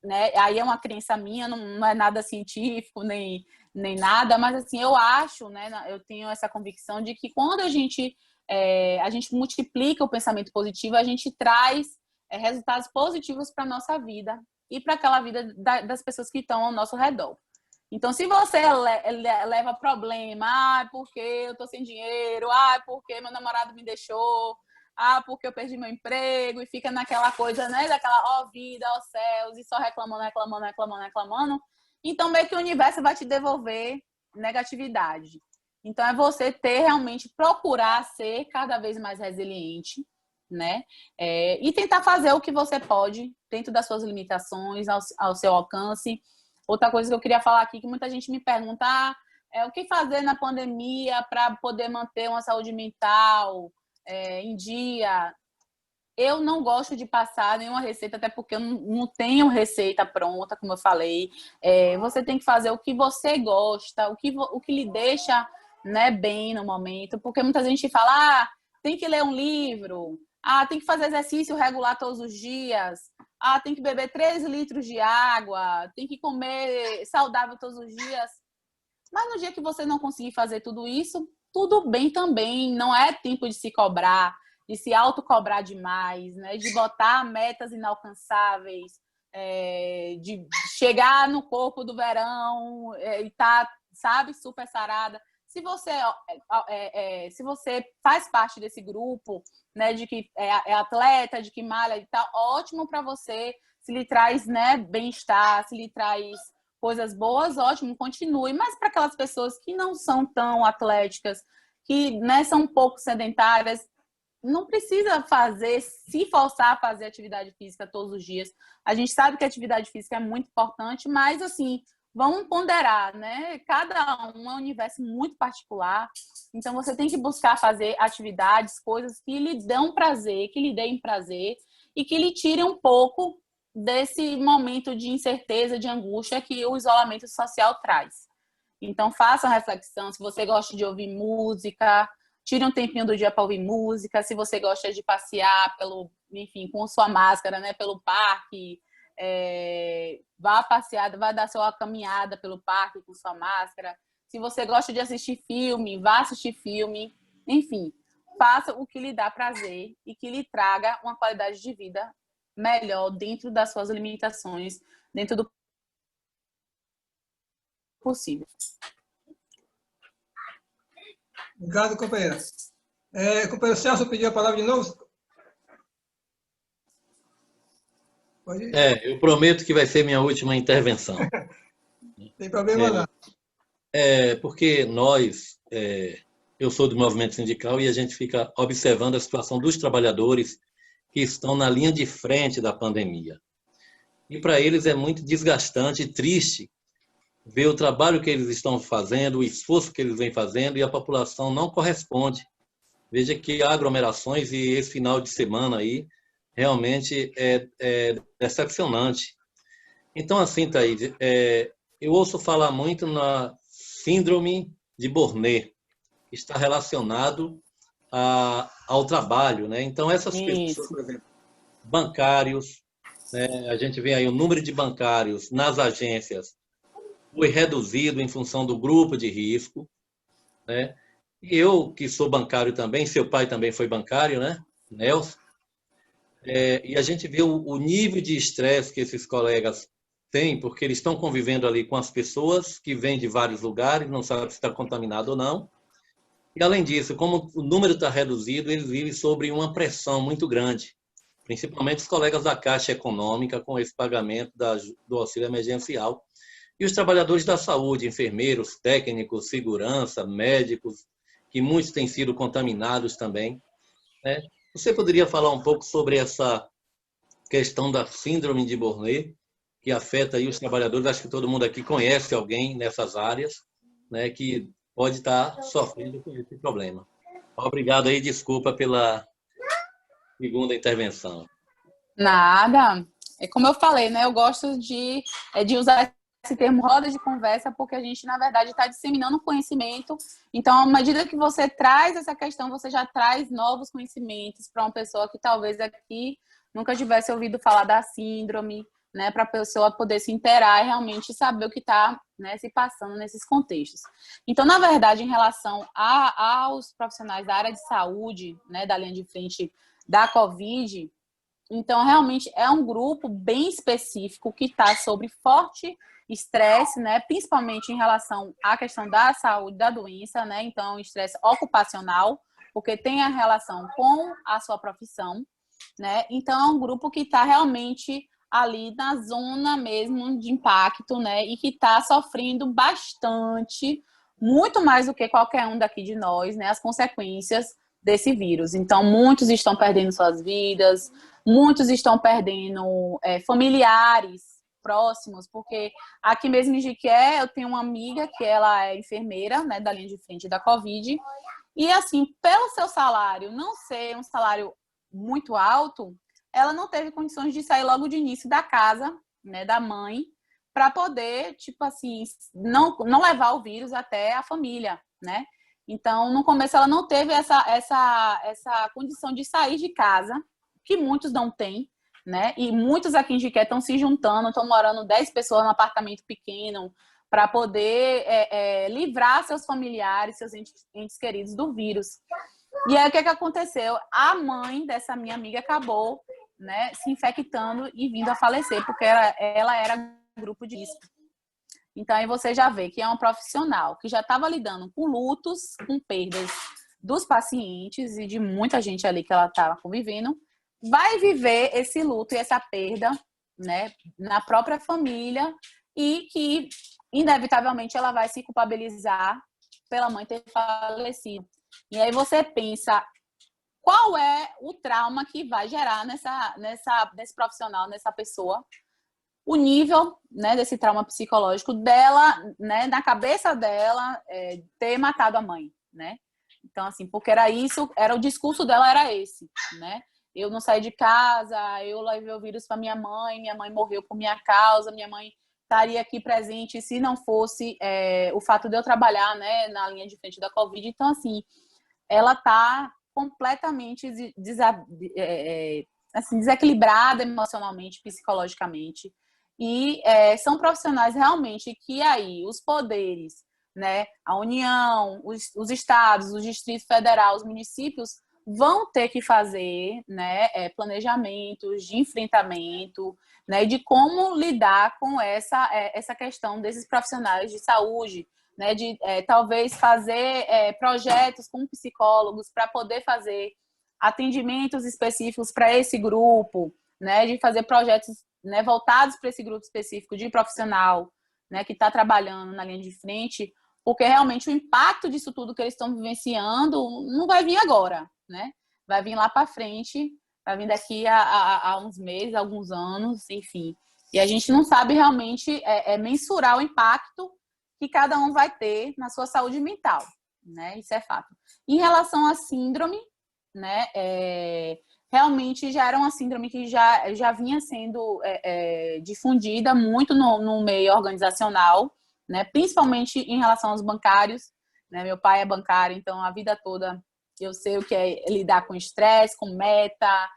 S6: né? Aí é uma crença minha, não é nada científico, nem nada, mas assim, eu acho, né? Eu tenho essa convicção de que quando a gente multiplica o pensamento positivo, a gente traz resultados positivos para a nossa vida e para aquela vida das pessoas que estão ao nosso redor. Então, se você leva problema, porque eu estou sem dinheiro, porque meu namorado me deixou, porque eu perdi meu emprego, e fica naquela coisa, né, daquela vida, céus, e só reclamando, então meio que o universo vai te devolver negatividade. Então, é você realmente procurar ser cada vez mais resiliente, né? E tentar fazer o que você pode dentro das suas limitações, ao seu alcance. Outra coisa que eu queria falar aqui, que muita gente me pergunta, o que fazer na pandemia para poder manter uma saúde mental em dia. Eu não gosto de passar nenhuma receita, até porque eu não tenho receita pronta, como eu falei. Você tem que fazer o que você gosta, o que lhe deixa, né, bem no momento, porque muita gente fala, tem que ler um livro, tem que fazer exercício regular todos os dias, tem que beber 3 litros de água, tem que comer saudável todos os dias. Mas no dia que você não conseguir fazer tudo isso, tudo bem também, não é tempo de se cobrar, de se autocobrar demais, né? De botar metas inalcançáveis, de chegar no corpo do verão e tá, sabe, super sarada. se você faz parte desse grupo, né, de que é atleta, de que malha e tal, ótimo para você. Se lhe traz, né, bem-estar, se lhe traz coisas boas, ótimo, continue. Mas para aquelas pessoas que não são tão atléticas, que, né, são um pouco sedentárias, não precisa se forçar a fazer atividade física todos os dias. A gente sabe que a atividade física é muito importante, mas, assim, vamos ponderar, né? Cada um é um universo muito particular. Então, você tem que buscar fazer atividades, coisas que lhe dão prazer, que lhe deem prazer e que lhe tirem um pouco desse momento de incerteza, de angústia que o isolamento social traz. Então, faça uma reflexão. Se você gosta de ouvir música, tire um tempinho do dia para ouvir música. Se você gosta de passear enfim, com sua máscara, né, pelo parque, vá passear, vá dar sua caminhada pelo parque com sua máscara. Se você gosta de assistir filme, vá assistir filme. Enfim, faça o que lhe dá prazer e que lhe traga uma qualidade de vida melhor dentro das suas limitações, dentro do possível.
S1: Obrigado, companheira. Companheiro Celso pediu a palavra de novo. Pode ir.
S7: Eu prometo que vai ser minha última intervenção.
S1: Não tem problema não.
S7: Porque eu sou do movimento sindical e a gente fica observando a situação dos trabalhadores que estão na linha de frente da pandemia. E para eles é muito desgastante e triste ver o trabalho que eles estão fazendo, o esforço que eles vêm fazendo e a população não corresponde. Veja que há aglomerações e esse final de semana aí realmente é decepcionante. Então, assim, Thaís, eu ouço falar muito na síndrome de Burnet, que está relacionado ao trabalho, né? Então, essas pessoas, por exemplo, bancários, né? A gente vê aí o número de bancários nas agências foi reduzido em função do grupo de risco, né? E eu, que sou bancário também, seu pai também foi bancário, né, Nelson? E a gente vê o nível de estresse que esses colegas têm, porque eles estão convivendo ali com as pessoas que vêm de vários lugares, não sabem se está contaminado ou não. E, além disso, como o número está reduzido, eles vivem sobre uma pressão muito grande, principalmente os colegas da Caixa Econômica, com esse pagamento do auxílio emergencial. E os trabalhadores da saúde, enfermeiros, técnicos, segurança, médicos, que muitos têm sido contaminados também, né? Você poderia falar um pouco sobre essa questão da síndrome de Burnet, que afeta aí os trabalhadores? Acho que todo mundo aqui conhece alguém nessas áreas, né, que pode estar sofrendo com esse problema. Obrigado aí, desculpa pela segunda intervenção.
S6: Nada. Como eu falei, né, eu gosto de usar esse termo roda de conversa, porque a gente, na verdade, está disseminando conhecimento. Então, à medida que você traz essa questão, você já traz novos conhecimentos para uma pessoa que talvez aqui nunca tivesse ouvido falar da síndrome, né, para a pessoa poder se inteirar e realmente saber o que está, né, se passando nesses contextos. Então, na verdade, em relação aos profissionais da área de saúde, né, da linha de frente da Covid, então, realmente, é um grupo bem específico que está sobre forte estresse, né, principalmente em relação à questão da saúde da doença, né, então, estresse ocupacional, porque tem a relação com a sua profissão, né, então, é um grupo que está realmente ali na zona mesmo de impacto, né, e que está sofrendo bastante, muito mais do que qualquer um daqui de nós, né, as consequências desse vírus. Então, muitos estão perdendo suas vidas, muitos estão perdendo familiares próximos, porque aqui mesmo em Jiquié eu tenho uma amiga que ela é enfermeira, né, da linha de frente da Covid, e assim, pelo seu salário não ser um salário muito alto, ela não teve condições de sair logo de início da casa, né, da mãe, para poder, tipo assim, não levar o vírus até a família, né? Então, no começo ela não teve essa condição de sair de casa, que muitos não têm, né? E muitos aqui em Jiqué estão se juntando, estão morando 10 pessoas num apartamento pequeno para poder livrar seus familiares, seus entes queridos do vírus. E aí, o que aconteceu? A mãe dessa minha amiga acabou, né, se infectando e vindo a falecer, porque ela era grupo de risco. Então, aí você já vê que é um profissional que já estava lidando com lutos, com perdas dos pacientes e de muita gente ali que ela estava convivendo, vai viver esse luto e essa perda, né, na própria família e que, inevitavelmente, ela vai se culpabilizar pela mãe ter falecido. E aí você pensa, qual é o trauma que vai gerar nesse profissional, nessa pessoa, o nível, né, desse trauma psicológico dela, né, na cabeça dela, ter matado a mãe, né? Então, assim, porque era isso, o discurso dela era esse, né? Eu não saí de casa, eu levei o vírus para minha mãe morreu por minha causa, minha mãe estaria aqui presente se não fosse o fato de eu trabalhar, né, na linha de frente da Covid. Então, assim, ela está completamente assim, desequilibrada emocionalmente, psicologicamente. E são profissionais realmente que aí os poderes, né, a União, os estados, o Distrito Federal, os municípios vão ter que fazer, né, planejamentos de enfrentamento, né, de como lidar com essa questão desses profissionais de saúde, né, de talvez fazer projetos com psicólogos para poder fazer atendimentos específicos para esse grupo, né, de fazer projetos, né, voltados para esse grupo específico de profissional, né, que está trabalhando na linha de frente, porque realmente o impacto disso tudo que eles estão vivenciando não vai vir agora, né? Vai vir lá para frente, vai vir daqui a uns meses, alguns anos, enfim. E a gente não sabe realmente mensurar o impacto que cada um vai ter na sua saúde mental, né? Isso é fato. Em relação à síndrome, né? Realmente já era uma síndrome que já vinha sendo difundida muito no meio organizacional, né? Principalmente em relação aos bancários, né? Meu pai é bancário, então a vida toda eu sei o que é lidar com estresse, com meta,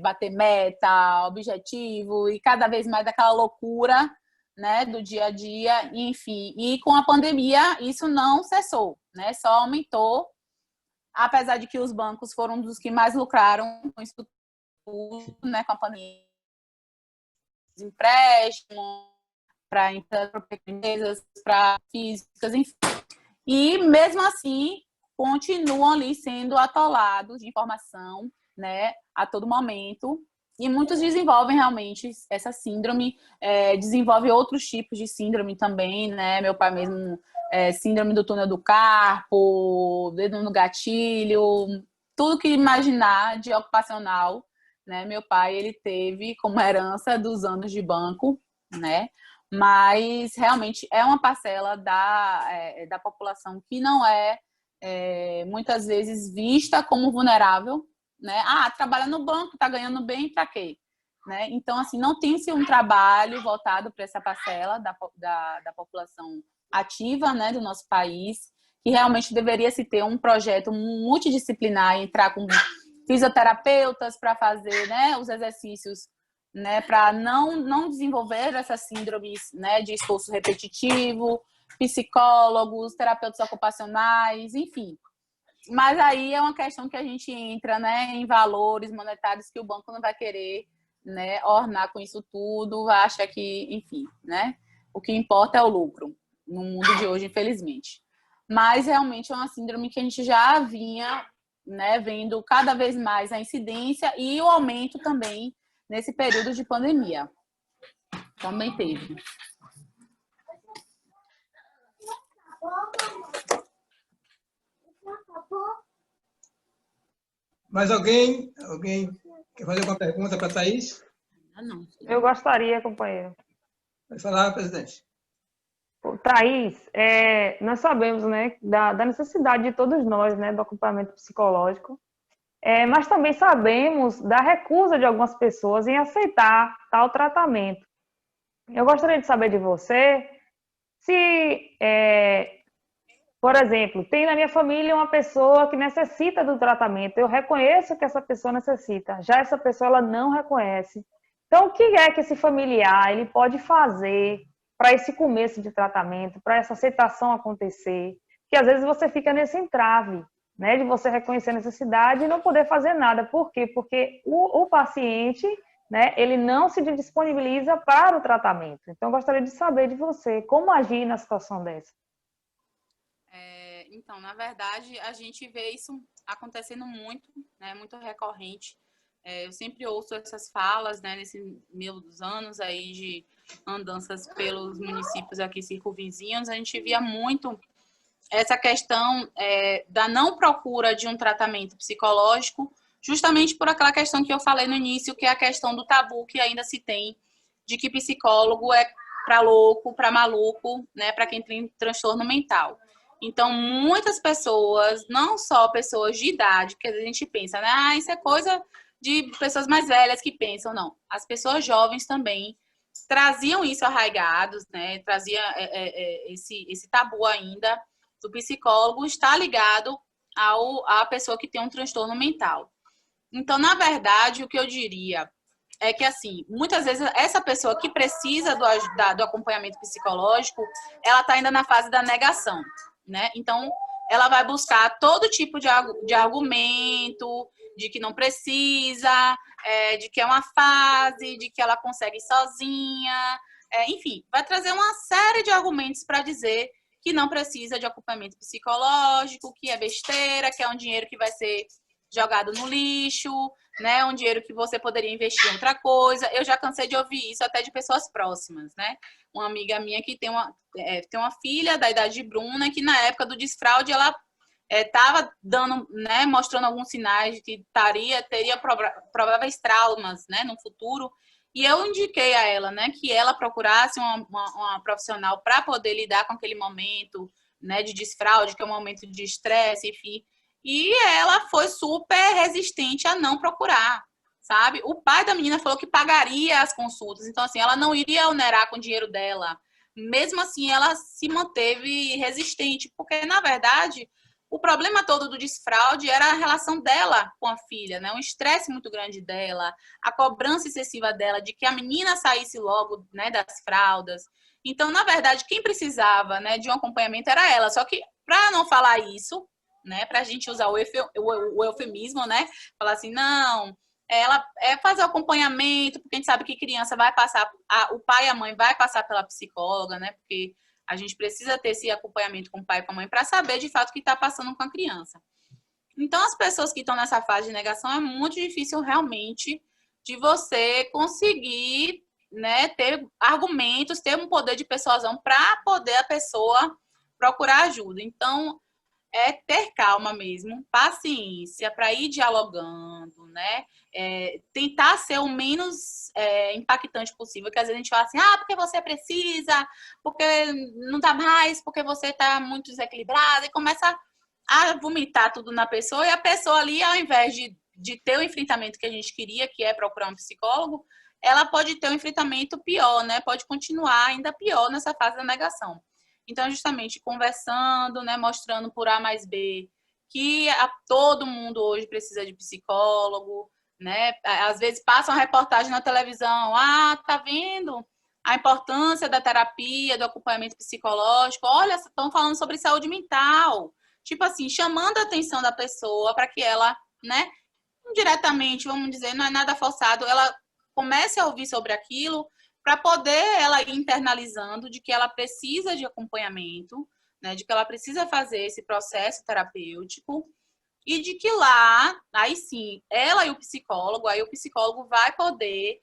S6: bater meta, objetivo, e cada vez mais daquela loucura, né, do dia a dia, enfim. E com a pandemia isso não cessou, né? Só aumentou, apesar de que os bancos foram um dos que mais lucraram com isso tudo, né, com a pandemia. Empréstimo para empresas, para físicas, enfim. E, mesmo assim, continuam ali sendo atolados de informação, né, a todo momento. E muitos desenvolvem realmente essa síndrome, desenvolve outros tipos de síndrome também, né? Meu pai mesmo, síndrome do túnel do carpo, dedo no gatilho, tudo que imaginar de ocupacional, né? Meu pai, ele teve como herança dos anos de banco, né? Mas realmente é uma parcela da população que não muitas vezes vista como vulnerável, né? Trabalha no banco, tá ganhando bem, para quê? Né? Então, assim, não tem-se um trabalho voltado para essa parcela da população ativa, né, do nosso país, que realmente deveria se ter um projeto multidisciplinar, entrar com fisioterapeutas para fazer, né, os exercícios, né, para não desenvolver essas síndromes, né, de esforço repetitivo, psicólogos, terapeutas ocupacionais, enfim. Mas aí é uma questão que a gente entra, né, em valores monetários que o banco não vai querer, né, ornar com isso tudo, acha que, enfim, né, o que importa é o lucro no mundo de hoje, infelizmente. Mas realmente é uma síndrome que a gente já vinha, né, vendo cada vez mais a incidência e o aumento também nesse período de pandemia. Também teve.
S1: Mais alguém? Alguém quer fazer alguma pergunta para a Thaís?
S6: Não.
S3: Eu gostaria, companheiro.
S1: Pode falar, presidente.
S3: Thaís, nós sabemos, né, da necessidade de todos nós, né, do acompanhamento psicológico, mas também sabemos da recusa de algumas pessoas em aceitar tal tratamento. Eu gostaria de saber de você se, por exemplo, tem na minha família uma pessoa que necessita do tratamento, eu reconheço que essa pessoa necessita, já essa pessoa ela não reconhece. Então, o que é que esse familiar ele pode fazer para esse começo de tratamento, para essa aceitação acontecer? Que às vezes você fica nesse entrave, né, de você reconhecer a necessidade e não poder fazer nada. Por quê? Porque o paciente né, ele não se disponibiliza para o tratamento. Então, eu gostaria de saber de você, como agir na situação dessa?
S6: Então, na verdade, a gente vê isso acontecendo muito, né, muito recorrente. Eu sempre ouço essas falas, né, nesses meus anos aí de andanças pelos municípios aqui circunvizinhos, a gente via muito essa questão da não procura de um tratamento psicológico, justamente por aquela questão que eu falei no início, que é a questão do tabu que ainda se tem de que psicólogo é para louco, para maluco, né, para quem tem transtorno mental. Então, muitas pessoas, não só pessoas de idade, que a gente pensa, né, isso é coisa de pessoas mais velhas que pensam, não. As pessoas jovens também traziam isso arraigados, né, trazia esse tabu ainda do psicólogo estar ligado à pessoa que tem um transtorno mental. Então, na verdade, o que eu diria é que, assim, muitas vezes essa pessoa que precisa do acompanhamento psicológico, ela está ainda na fase da negação, né? Então, ela vai buscar todo tipo de argumento, de que não precisa, de que é uma fase, de que ela consegue sozinha, enfim, vai trazer uma série de argumentos para dizer que não precisa de acompanhamento psicológico, que é besteira, que é um dinheiro que vai ser jogado no lixo, né? Um dinheiro que você poderia investir em outra coisa. Eu já cansei de ouvir isso até de pessoas próximas, né? Uma amiga minha que tem uma filha da idade de Bruna, que na época do desfraude ela estava dando, né, mostrando alguns sinais de que teria prováveis traumas, né, no futuro. E eu indiquei a ela, né, que ela procurasse uma profissional para poder lidar com aquele momento, né, de desfraude, que é um momento de estresse, enfim. E ela foi super resistente a não procurar, sabe? O pai da menina falou que pagaria as consultas, então, assim, ela não iria onerar com o dinheiro dela. Mesmo assim, ela se manteve resistente, porque, na verdade, o problema todo do desfraude era a relação dela com a filha, né? Um estresse muito grande dela, a cobrança excessiva dela de que a menina saísse logo, né, das fraldas. Então, na verdade, quem precisava, né, de um acompanhamento era ela. Só que, para não falar isso, né, para a gente usar o eufemismo, né, falar assim, não, ela fazer o acompanhamento, porque a gente sabe que criança vai passar, o pai e a mãe vai passar pela psicóloga, né, porque a gente precisa ter esse acompanhamento com o pai e com a mãe para saber, de fato, o que está passando com a criança. Então, as pessoas que estão nessa fase de negação, é muito difícil, realmente, de você conseguir, né, ter argumentos, ter um poder de persuasão para poder a pessoa procurar ajuda. Então, é ter calma mesmo, paciência para ir dialogando, né? Tentar ser o menos impactante possível, que às vezes a gente fala assim, porque você precisa, porque não dá mais, porque você está muito desequilibrada, e começa a vomitar tudo na pessoa, e a pessoa ali, ao invés de ter o enfrentamento que a gente queria, que é procurar um psicólogo, ela pode ter um enfrentamento pior, né? Pode continuar ainda pior nessa fase da negação. Então, justamente conversando, né, mostrando por A mais B que todo mundo hoje precisa de psicólogo, né? Às vezes passa uma reportagem na televisão, tá vendo a importância da terapia, do acompanhamento psicológico, olha, estão falando sobre saúde mental, tipo assim, chamando a atenção da pessoa para que ela, né, indiretamente, vamos dizer, não é nada forçado, ela comece a ouvir sobre aquilo, para poder ela ir internalizando de que ela precisa de acompanhamento, né, de que ela precisa fazer esse processo terapêutico e de que lá, aí sim, ela e o psicólogo vai poder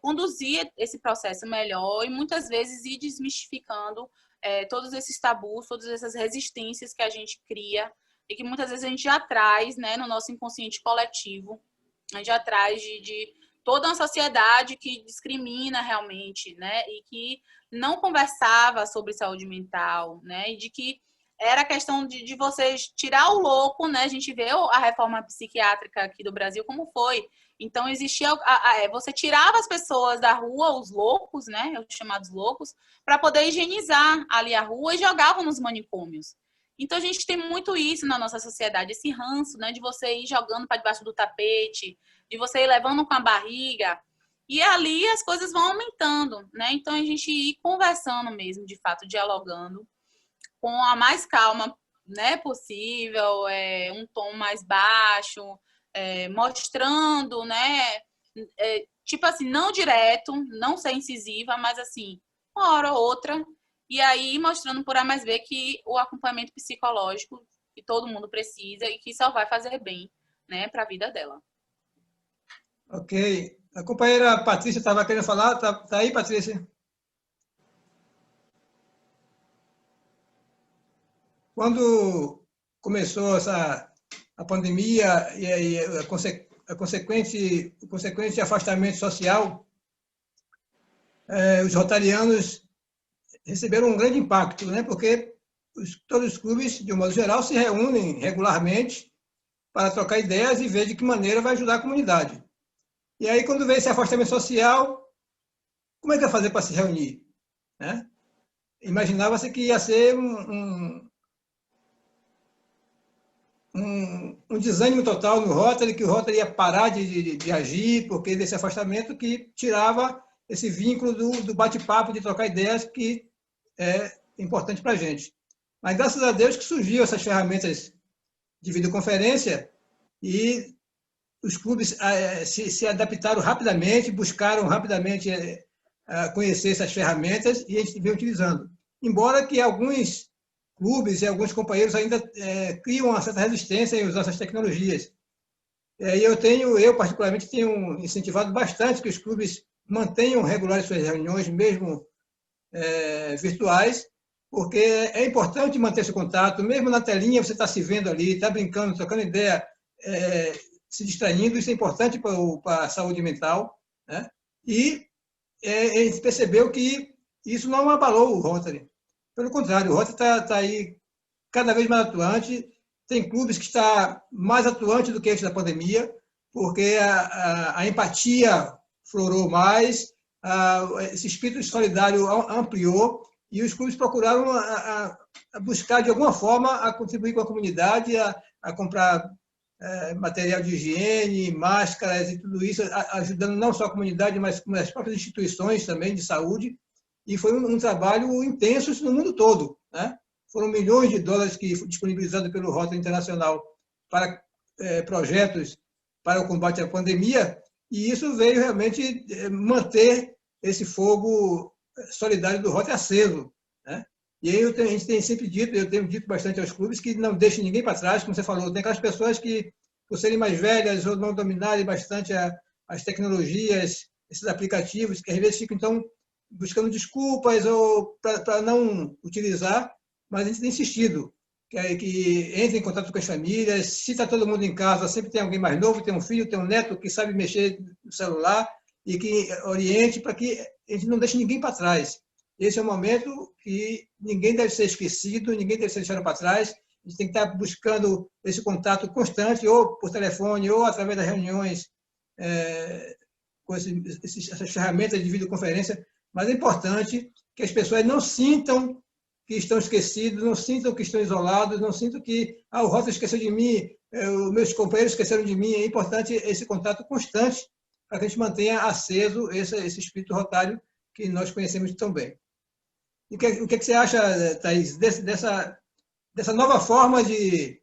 S6: conduzir esse processo melhor e muitas vezes ir desmistificando todos esses tabus, todas essas resistências que a gente cria e que muitas vezes a gente já traz, né, no nosso inconsciente coletivo, a gente já traz de toda uma sociedade que discrimina realmente, né, e que não conversava sobre saúde mental, né, e de que era questão de vocês tirar o louco, né, a gente vê a reforma psiquiátrica aqui do Brasil como foi, então existia, você tirava as pessoas da rua, os loucos, né, os chamados loucos, para poder higienizar ali a rua e jogavam nos manicômios. Então a gente tem muito isso na nossa sociedade, esse ranço, né, de você ir jogando para debaixo do tapete, de você ir levando com a barriga, e ali as coisas vão aumentando, né? Então, a gente ir conversando mesmo, de fato, dialogando com a mais calma, né, possível, um tom mais baixo, mostrando, né, tipo assim, não direto, não ser incisiva, mas assim, uma hora ou outra, e aí mostrando por A mais B que o acompanhamento psicológico que todo mundo precisa e que só vai fazer bem, né, para a vida dela.
S1: Ok. A companheira Patrícia estava querendo falar. Tá aí, Patrícia? Quando começou a pandemia e o consequente afastamento social, os rotarianos receberam um grande impacto, né? Porque todos os clubes, de um modo geral, se reúnem regularmente para trocar ideias e ver de que maneira vai ajudar a comunidade. E aí, quando veio esse afastamento social, como é que vai fazer para se reunir? Né? Imaginava-se que ia ser um desânimo total no Rotary, que o Rotary ia parar de agir, porque desse afastamento que tirava esse vínculo do bate-papo, de trocar ideias, que é importante para a gente. Mas, graças a Deus, que surgiu essas ferramentas de videoconferência e os clubes se adaptaram rapidamente, buscaram rapidamente conhecer essas ferramentas e a gente vem utilizando. Embora que alguns clubes e alguns companheiros ainda criam uma certa resistência em usar essas tecnologias. Eu particularmente, tenho incentivado bastante que os clubes mantenham regulares suas reuniões, mesmo virtuais, porque é importante manter esse contato, mesmo na telinha você está se vendo ali, está brincando, trocando ideia, se distraindo, isso é importante para a saúde mental, né? E a gente percebeu que isso não abalou o Rotary. Pelo contrário, o Rotary está aí cada vez mais atuante, tem clubes que estão mais atuantes do que antes da pandemia, porque a empatia florou mais, esse espírito solidário ampliou, e os clubes procuraram a buscar, de alguma forma, a contribuir com a comunidade, a comprar material de higiene, máscaras e tudo isso, ajudando não só a comunidade, mas as próprias instituições também de saúde. E foi um trabalho intenso no mundo todo, né? Foram milhões de dólares que foram disponibilizados pelo Rotary Internacional para projetos para o combate à pandemia, e isso veio realmente manter esse fogo solidário do Rotary aceso, né? E aí a gente tem sempre dito, eu tenho dito bastante aos clubes, que não deixem ninguém para trás, como você falou. Tem aquelas pessoas que, por serem mais velhas ou não dominarem bastante as tecnologias, esses aplicativos, que às vezes ficam, então, buscando desculpas ou para não utilizar, mas a gente tem insistido que entre em contato com as famílias. Se está todo mundo em casa, sempre tem alguém mais novo, tem um filho, tem um neto que sabe mexer no celular e que oriente para que a gente não deixe ninguém para trás. Esse é um momento que ninguém deve ser esquecido, ninguém deve ser deixado para trás. A gente tem que estar buscando esse contato constante, ou por telefone, ou através das reuniões, com essas ferramentas de videoconferência. Mas é importante que as pessoas não sintam que estão esquecidos, não sintam que estão isolados, não sintam que o Rotary esqueceu de mim, os meus companheiros esqueceram de mim. É importante esse contato constante para que a gente mantenha aceso esse espírito rotário que nós conhecemos tão bem. E o que você acha, Thaís, dessa nova forma de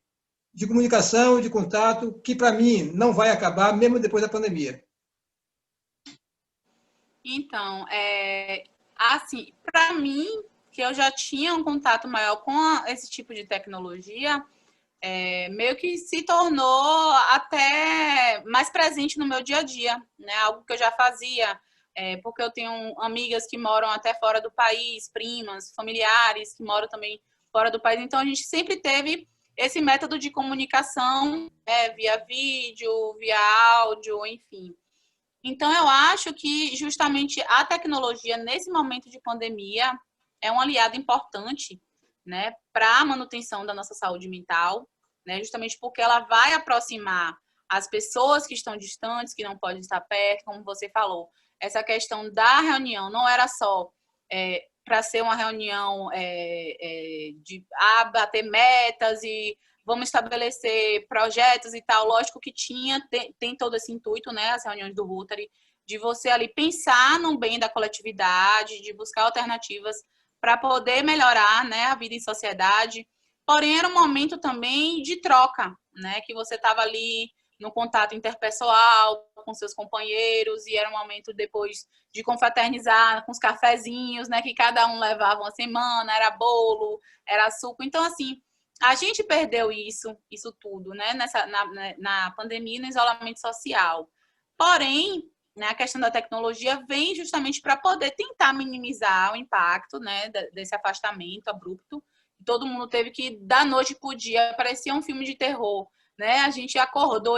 S1: comunicação, de contato, que para mim não vai acabar mesmo depois da pandemia?
S6: Então, assim, para mim, que eu já tinha um contato maior com esse tipo de tecnologia, meio que se tornou até mais presente no meu dia a dia, né? Algo que eu já fazia, porque eu tenho amigas que moram até fora do país, primas, familiares que moram também fora do país, então a gente sempre teve esse método de comunicação, via vídeo, via áudio, enfim. Então, eu acho que justamente a tecnologia, nesse momento de pandemia, é um aliado importante, né, para a manutenção da nossa saúde mental, né, justamente porque ela vai aproximar as pessoas que estão distantes, que não podem estar perto, como você falou. Essa questão da reunião não era só para ser uma reunião de bater metas e vamos estabelecer projetos e tal. Lógico que tem todo esse intuito, né, as reuniões do Rotary, de você ali pensar no bem da coletividade, de buscar alternativas para poder melhorar, né, a vida em sociedade. Porém, era um momento também de troca, né, que você estava ali no contato interpessoal com seus companheiros, e era um momento depois de confraternizar com os cafezinhos, né, que cada um levava uma semana, era bolo, era suco. Então, assim, a gente perdeu isso tudo, né, na pandemia e no isolamento social. Porém, né, a questão da tecnologia vem justamente para poder tentar minimizar o impacto, né, desse afastamento abrupto. Todo mundo teve que, da noite para o dia, parecia um filme de terror, né? A gente acordou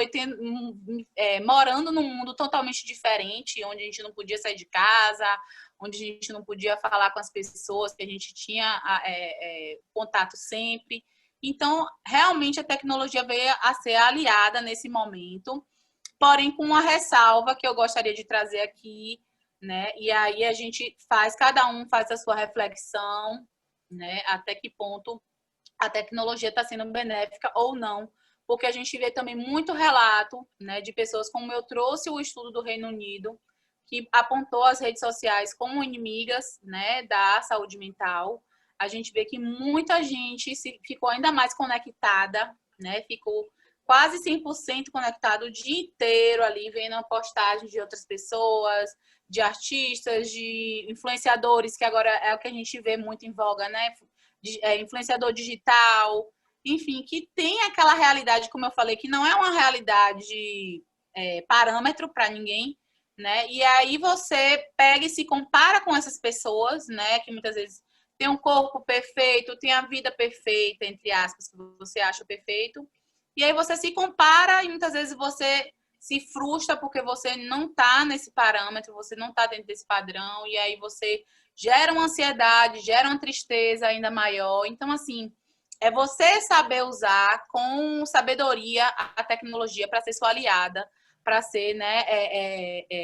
S6: morando num mundo totalmente diferente, onde a gente não podia sair de casa, onde a gente não podia falar com as pessoas que a gente tinha contato sempre. Então, realmente, a tecnologia veio a ser aliada nesse momento, porém com uma ressalva que eu gostaria de trazer aqui, né? E aí a gente cada um faz a sua reflexão, né? Até que ponto a tecnologia está sendo benéfica ou não, porque a gente vê também muito relato, né, de pessoas, como eu trouxe o estudo do Reino Unido, que apontou as redes sociais como inimigas, né, da saúde mental. A gente vê que muita gente ficou ainda mais conectada, né, ficou quase 100% conectado o dia inteiro ali, vendo a postagem de outras pessoas, de artistas, de influenciadores, que agora é o que a gente vê muito em voga, né? Influenciador digital, enfim, que tem aquela realidade, como eu falei, que não é uma realidade parâmetro para ninguém, né? E aí você pega e se compara com essas pessoas, né? Que muitas vezes tem um corpo perfeito, tem a vida perfeita, entre aspas, que você acha perfeito. E aí você se compara e muitas vezes você se frustra porque você não está nesse parâmetro, você não está dentro desse padrão, e aí você gera uma ansiedade, gera uma tristeza ainda maior. Então, assim, é você saber usar com sabedoria a tecnologia para ser sua aliada, para ser, né,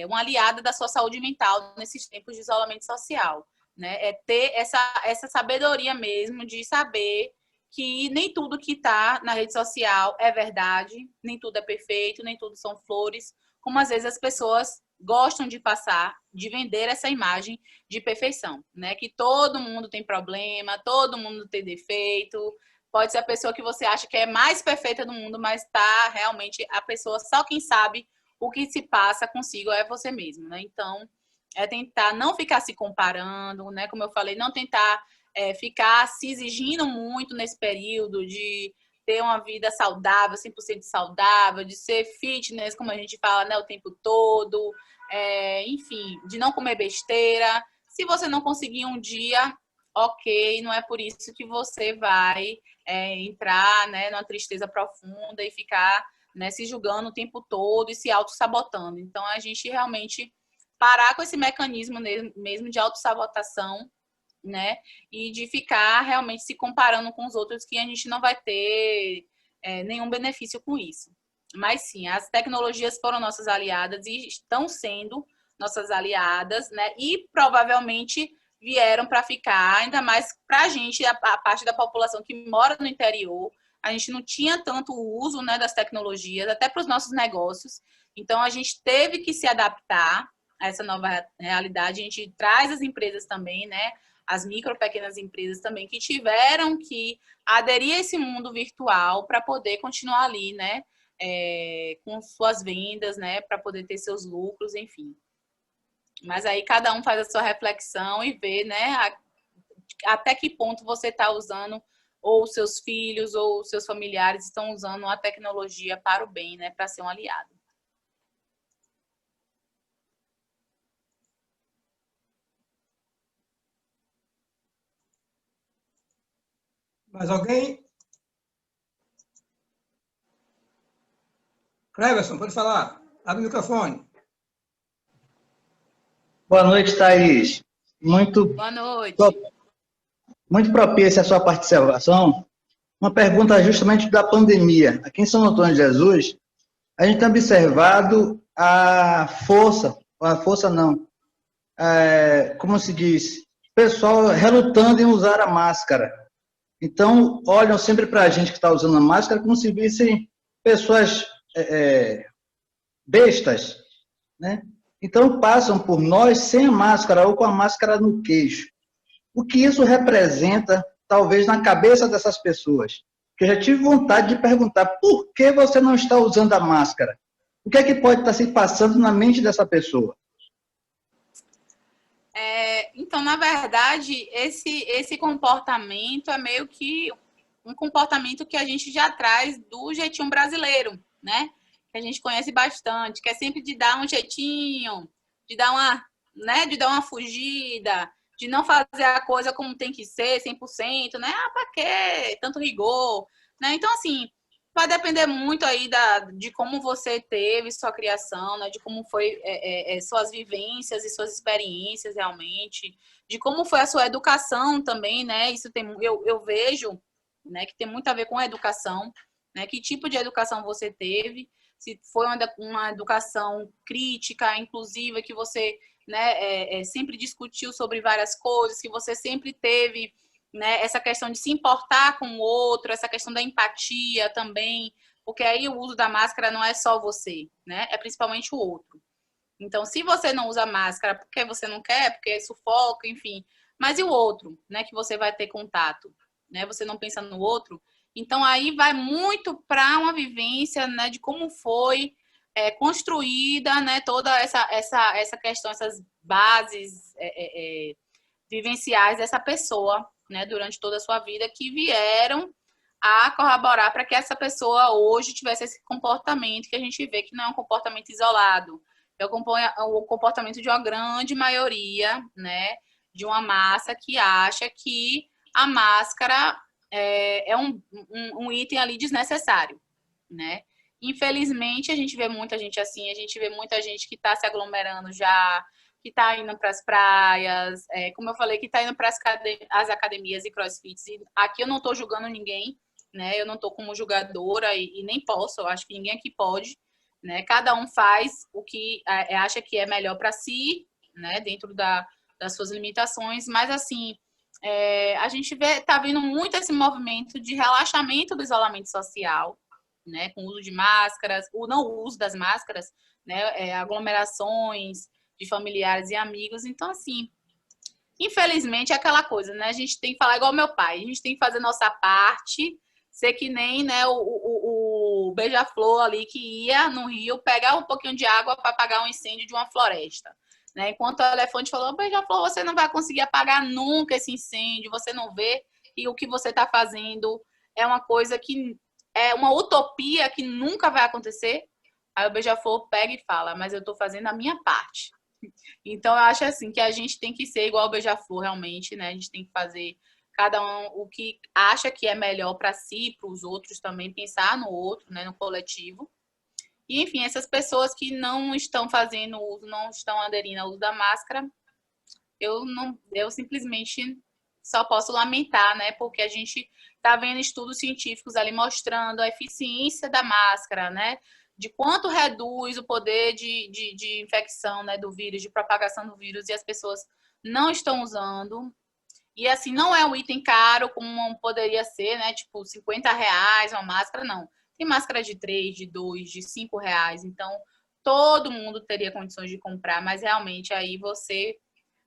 S6: uma aliada da sua saúde mental nesses tempos de isolamento social, né? É ter essa sabedoria mesmo de saber que nem tudo que está na rede social é verdade, nem tudo é perfeito, nem tudo são flores, como às vezes as pessoas gostam de passar, de vender essa imagem de perfeição, né? Que todo mundo tem problema, todo mundo tem defeito, pode ser a pessoa que você acha que é mais perfeita do mundo, mas tá realmente a pessoa, só quem sabe o que se passa consigo é você mesmo, né? Então, é tentar não ficar se comparando, né? Como eu falei, não tentar ficar se exigindo muito nesse período de ter uma vida saudável, 100% saudável, de ser fitness, como a gente fala, né, o tempo todo, enfim, de não comer besteira. Se você não conseguir um dia, ok, não é por isso que você vai entrar, né, numa tristeza profunda e ficar, né, se julgando o tempo todo e se auto-sabotando. Então, a gente realmente parar com esse mecanismo mesmo de autossabotação, né? E de ficar realmente se comparando com os outros, que a gente não vai ter nenhum benefício com isso. Mas sim, as tecnologias foram nossas aliadas e estão sendo nossas aliadas, né? E provavelmente vieram para ficar, ainda mais para a gente, a parte da população que mora no interior. A gente não tinha tanto uso, né, das tecnologias, até para os nossos negócios. Então, a gente teve que se adaptar a essa nova realidade. A gente traz as empresas também, né? As micro, pequenas empresas também, que tiveram que aderir a esse mundo virtual para poder continuar ali, né, com suas vendas, né, para poder ter seus lucros, enfim. Mas aí cada um faz a sua reflexão e vê, né, até que ponto você está usando, ou seus filhos ou seus familiares estão usando a tecnologia para o bem, né, para ser um aliado.
S1: Mais alguém? Cleverson, pode falar. Abre o microfone.
S10: Boa noite, Thaís.
S6: Boa noite.
S10: Muito propícia a sua participação. Uma pergunta justamente da pandemia. Aqui em São Antônio de Jesus, a gente tem observado como se diz, pessoal relutando em usar a máscara. Então, olham sempre para a gente que está usando a máscara como se vissem pessoas bestas, né? Então, passam por nós sem a máscara ou com a máscara no queixo. O que isso representa, talvez, na cabeça dessas pessoas? que eu já tive vontade de perguntar por que você não está usando a máscara? O que é que pode estar se passando na mente dessa pessoa?
S6: Então, na verdade, esse comportamento é meio que um comportamento que a gente já traz do jeitinho brasileiro, né? Que a gente conhece bastante, que é sempre de dar um jeitinho, de dar uma fugida, de não fazer a coisa como tem que ser, 100%, né? Pra quê? Tanto rigor, né? Então, assim, vai depender muito aí de como você teve sua criação, né? De como foi suas vivências e suas experiências realmente, de como foi a sua educação também, né? Isso eu vejo, né, que tem muito a ver com a educação, né? Que tipo de educação você teve, se foi uma educação crítica, inclusiva, que você, né, sempre discutiu sobre várias coisas, que você sempre teve, né, essa questão de se importar com o outro, essa questão da empatia também, porque aí o uso da máscara não é só você, né? É principalmente o outro. Então, se você não usa máscara porque você não quer, porque sufoca, enfim, mas e o outro, né, que você vai ter contato, né? Você não pensa no outro. Então, aí vai muito para uma vivência, né, de como foi construída, né, toda essa questão, essas bases vivenciais dessa pessoa, né, durante toda a sua vida, que vieram a corroborar para que essa pessoa hoje tivesse esse comportamento que a gente vê que não é um comportamento isolado, é o comportamento de uma grande maioria, né, de uma massa que acha que a máscara é um item ali desnecessário, né? Infelizmente, a gente vê muita gente assim, a gente vê muita gente que está se aglomerando já, que está indo para as praias, como eu falei, que está indo para as academias e crossfits. E aqui eu não estou julgando ninguém, né? Eu não estou como julgadora e nem posso, eu acho que ninguém aqui pode, né? Cada um faz o que acha que é melhor para si, né? Dentro das suas limitações, mas assim, a gente está vendo muito esse movimento de relaxamento do isolamento social, né? Com o uso de máscaras, o não uso das máscaras, né? Aglomerações de familiares e amigos. Então, assim, infelizmente é aquela coisa, né? A gente tem que falar igual meu pai, a gente tem que fazer nossa parte, ser que nem, né, o beija-flor ali que ia no rio pegar um pouquinho de água para apagar um incêndio de uma floresta, né? Enquanto o elefante falou, beija-flor, você não vai conseguir apagar nunca esse incêndio, você não vê, e o que você está fazendo é uma coisa que é uma utopia que nunca vai acontecer. Aí o beija-flor pega e fala, mas eu estou fazendo a minha parte. Então, eu acho assim que a gente tem que ser igual ao beija-flor realmente, né? A gente tem que fazer cada um o que acha que é melhor para si, para os outros também, pensar no outro, né? No coletivo. E, enfim, essas pessoas que não estão fazendo uso, não estão aderindo ao uso da máscara, eu simplesmente só posso lamentar, né? Porque a gente está vendo estudos científicos ali mostrando a eficiência da máscara, né? De quanto reduz o poder de infecção, né, do vírus, de propagação do vírus, e as pessoas não estão usando. E assim, não é um item caro como poderia ser, né? Tipo, R$50 uma máscara, não. Tem máscara de 3, de 2, de R$5. Então, todo mundo teria condições de comprar, mas realmente aí você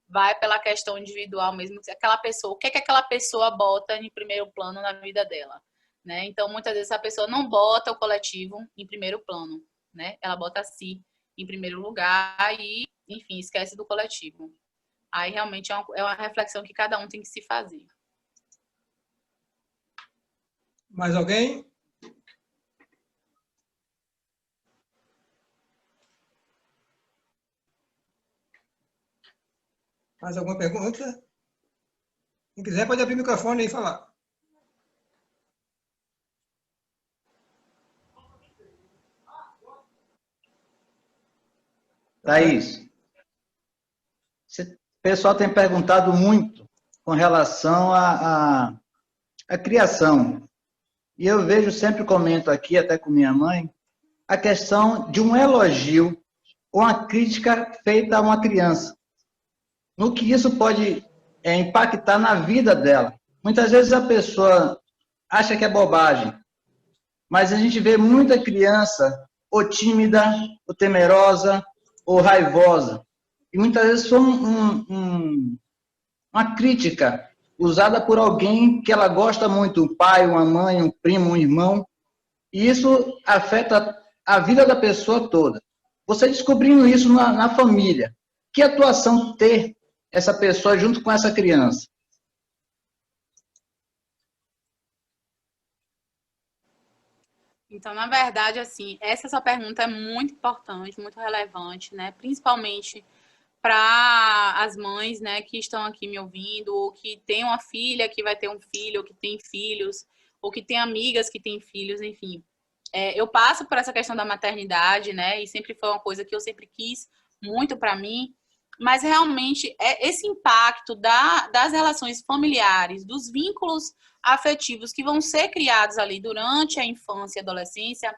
S6: vai pela questão individual mesmo. Aquela pessoa, o que é que aquela pessoa bota em primeiro plano na vida dela? Né? Então, muitas vezes a pessoa não bota o coletivo em primeiro plano, né? Ela bota a si em primeiro lugar e, enfim, esquece do coletivo. Aí, realmente, é uma reflexão que cada um tem que se fazer.
S1: Mais alguém? Mais alguma pergunta? Quem quiser pode abrir o microfone e falar.
S10: Thaís, o pessoal tem perguntado muito com relação à criação. E eu vejo, sempre comento aqui, até com minha mãe, a questão de um elogio ou uma crítica feita a uma criança. No que isso pode impactar na vida dela. Muitas vezes a pessoa acha que é bobagem, mas a gente vê muita criança ou tímida, ou temerosa, ou raivosa. E muitas vezes foi uma crítica usada por alguém que ela gosta muito, um pai, uma mãe, um primo, um irmão, e isso afeta a vida da pessoa toda. Você descobrindo isso na família, que atuação ter essa pessoa junto com essa criança?
S6: Então, na verdade, assim, essa sua pergunta é muito importante, muito relevante, né? Principalmente para as mães, né, que estão aqui me ouvindo, ou que tem uma filha que vai ter um filho, ou que tem filhos, ou que tem amigas que têm filhos, enfim. Eu passo por essa questão da maternidade, né, e sempre foi uma coisa que eu sempre quis muito para mim, mas realmente esse impacto das relações familiares, dos vínculos afetivos que vão ser criados ali durante a infância e adolescência,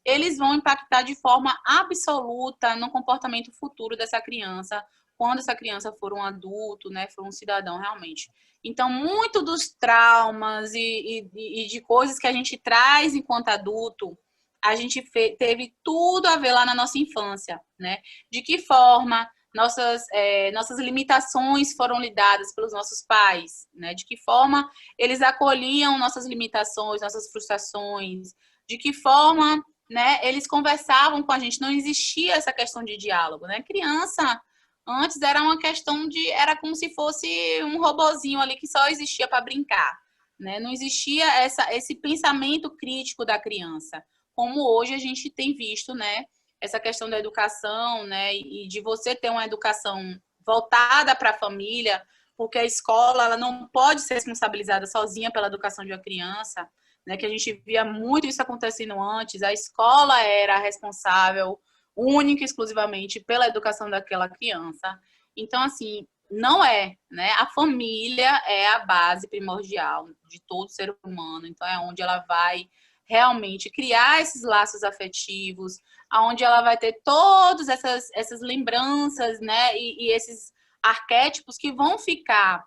S6: eles vão impactar de forma absoluta no comportamento futuro dessa criança, quando essa criança for um adulto, né, for um cidadão realmente. Então, muito dos traumas e de coisas que a gente traz enquanto adulto, a gente teve tudo a ver lá na nossa infância, né? De que forma nossas limitações foram lidadas pelos nossos pais, né? De que forma eles acolhiam nossas limitações, nossas frustrações, de que forma, né, eles conversavam com a gente, não existia essa questão de diálogo, né? Criança, antes era uma questão era como se fosse um robozinho ali que só existia para brincar, né? Não existia esse pensamento crítico da criança, como hoje a gente tem visto, né? Essa questão da educação, né? E de você ter uma educação voltada para a família, porque a escola ela não pode ser responsabilizada sozinha pela educação de uma criança, né, que a gente via muito isso acontecendo antes, a escola era responsável única e exclusivamente pela educação daquela criança. Então, assim, não é, né? A família é a base primordial de todo ser humano, então é onde ela vai realmente criar esses laços afetivos, aonde ela vai ter todas essas lembranças, né, e esses arquétipos que vão ficar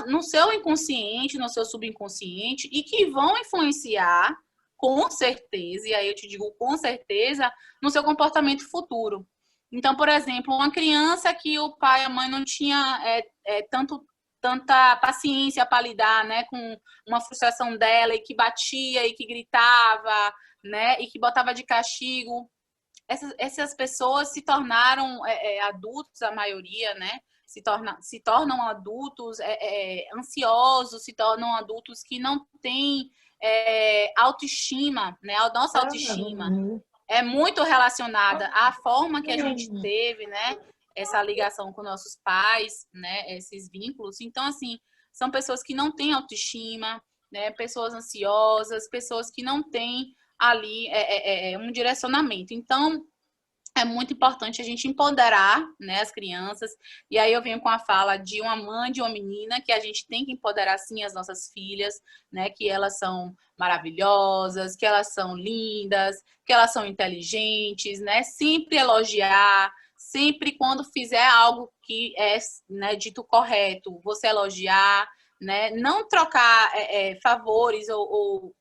S6: no seu inconsciente, no seu subconsciente, e que vão influenciar, com certeza, e aí eu te digo com certeza, no seu comportamento futuro. Então, por exemplo, uma criança que o pai e a mãe não tinha tanta paciência para lidar, né, com uma frustração dela, e que batia, e que gritava, né, e que botava de castigo, essas pessoas se tornaram adultos, a maioria, né, se tornam adultos ansiosos, se tornam adultos que não têm autoestima, né? A nossa autoestima é muito relacionada à forma que a gente teve, né? Essa ligação com nossos pais, né? Esses vínculos. Então, assim, são pessoas que não têm autoestima, né? Pessoas ansiosas, pessoas que não têm ali um direcionamento. Então, é muito importante a gente empoderar, né, as crianças. E aí eu venho com a fala de uma mãe, de uma menina, que a gente tem que empoderar, sim, as nossas filhas, né, que elas são maravilhosas, que elas são lindas, que elas são inteligentes, né, sempre elogiar, sempre quando fizer algo que é, né, dito correto, você elogiar, né, não trocar favores ou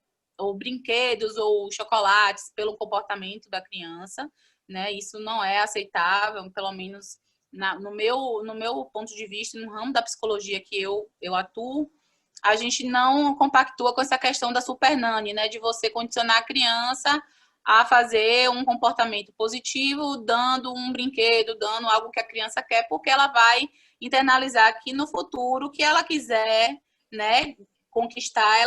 S6: brinquedos ou chocolates pelo comportamento da criança, né? Isso não é aceitável, pelo menos no meu ponto de vista, no ramo da psicologia que eu atuo, a gente não compactua com essa questão da super nani, né? De você condicionar a criança a fazer um comportamento positivo, dando um brinquedo, dando algo que a criança quer, porque ela vai internalizar que no futuro, o que ela quiser, né, conquistar,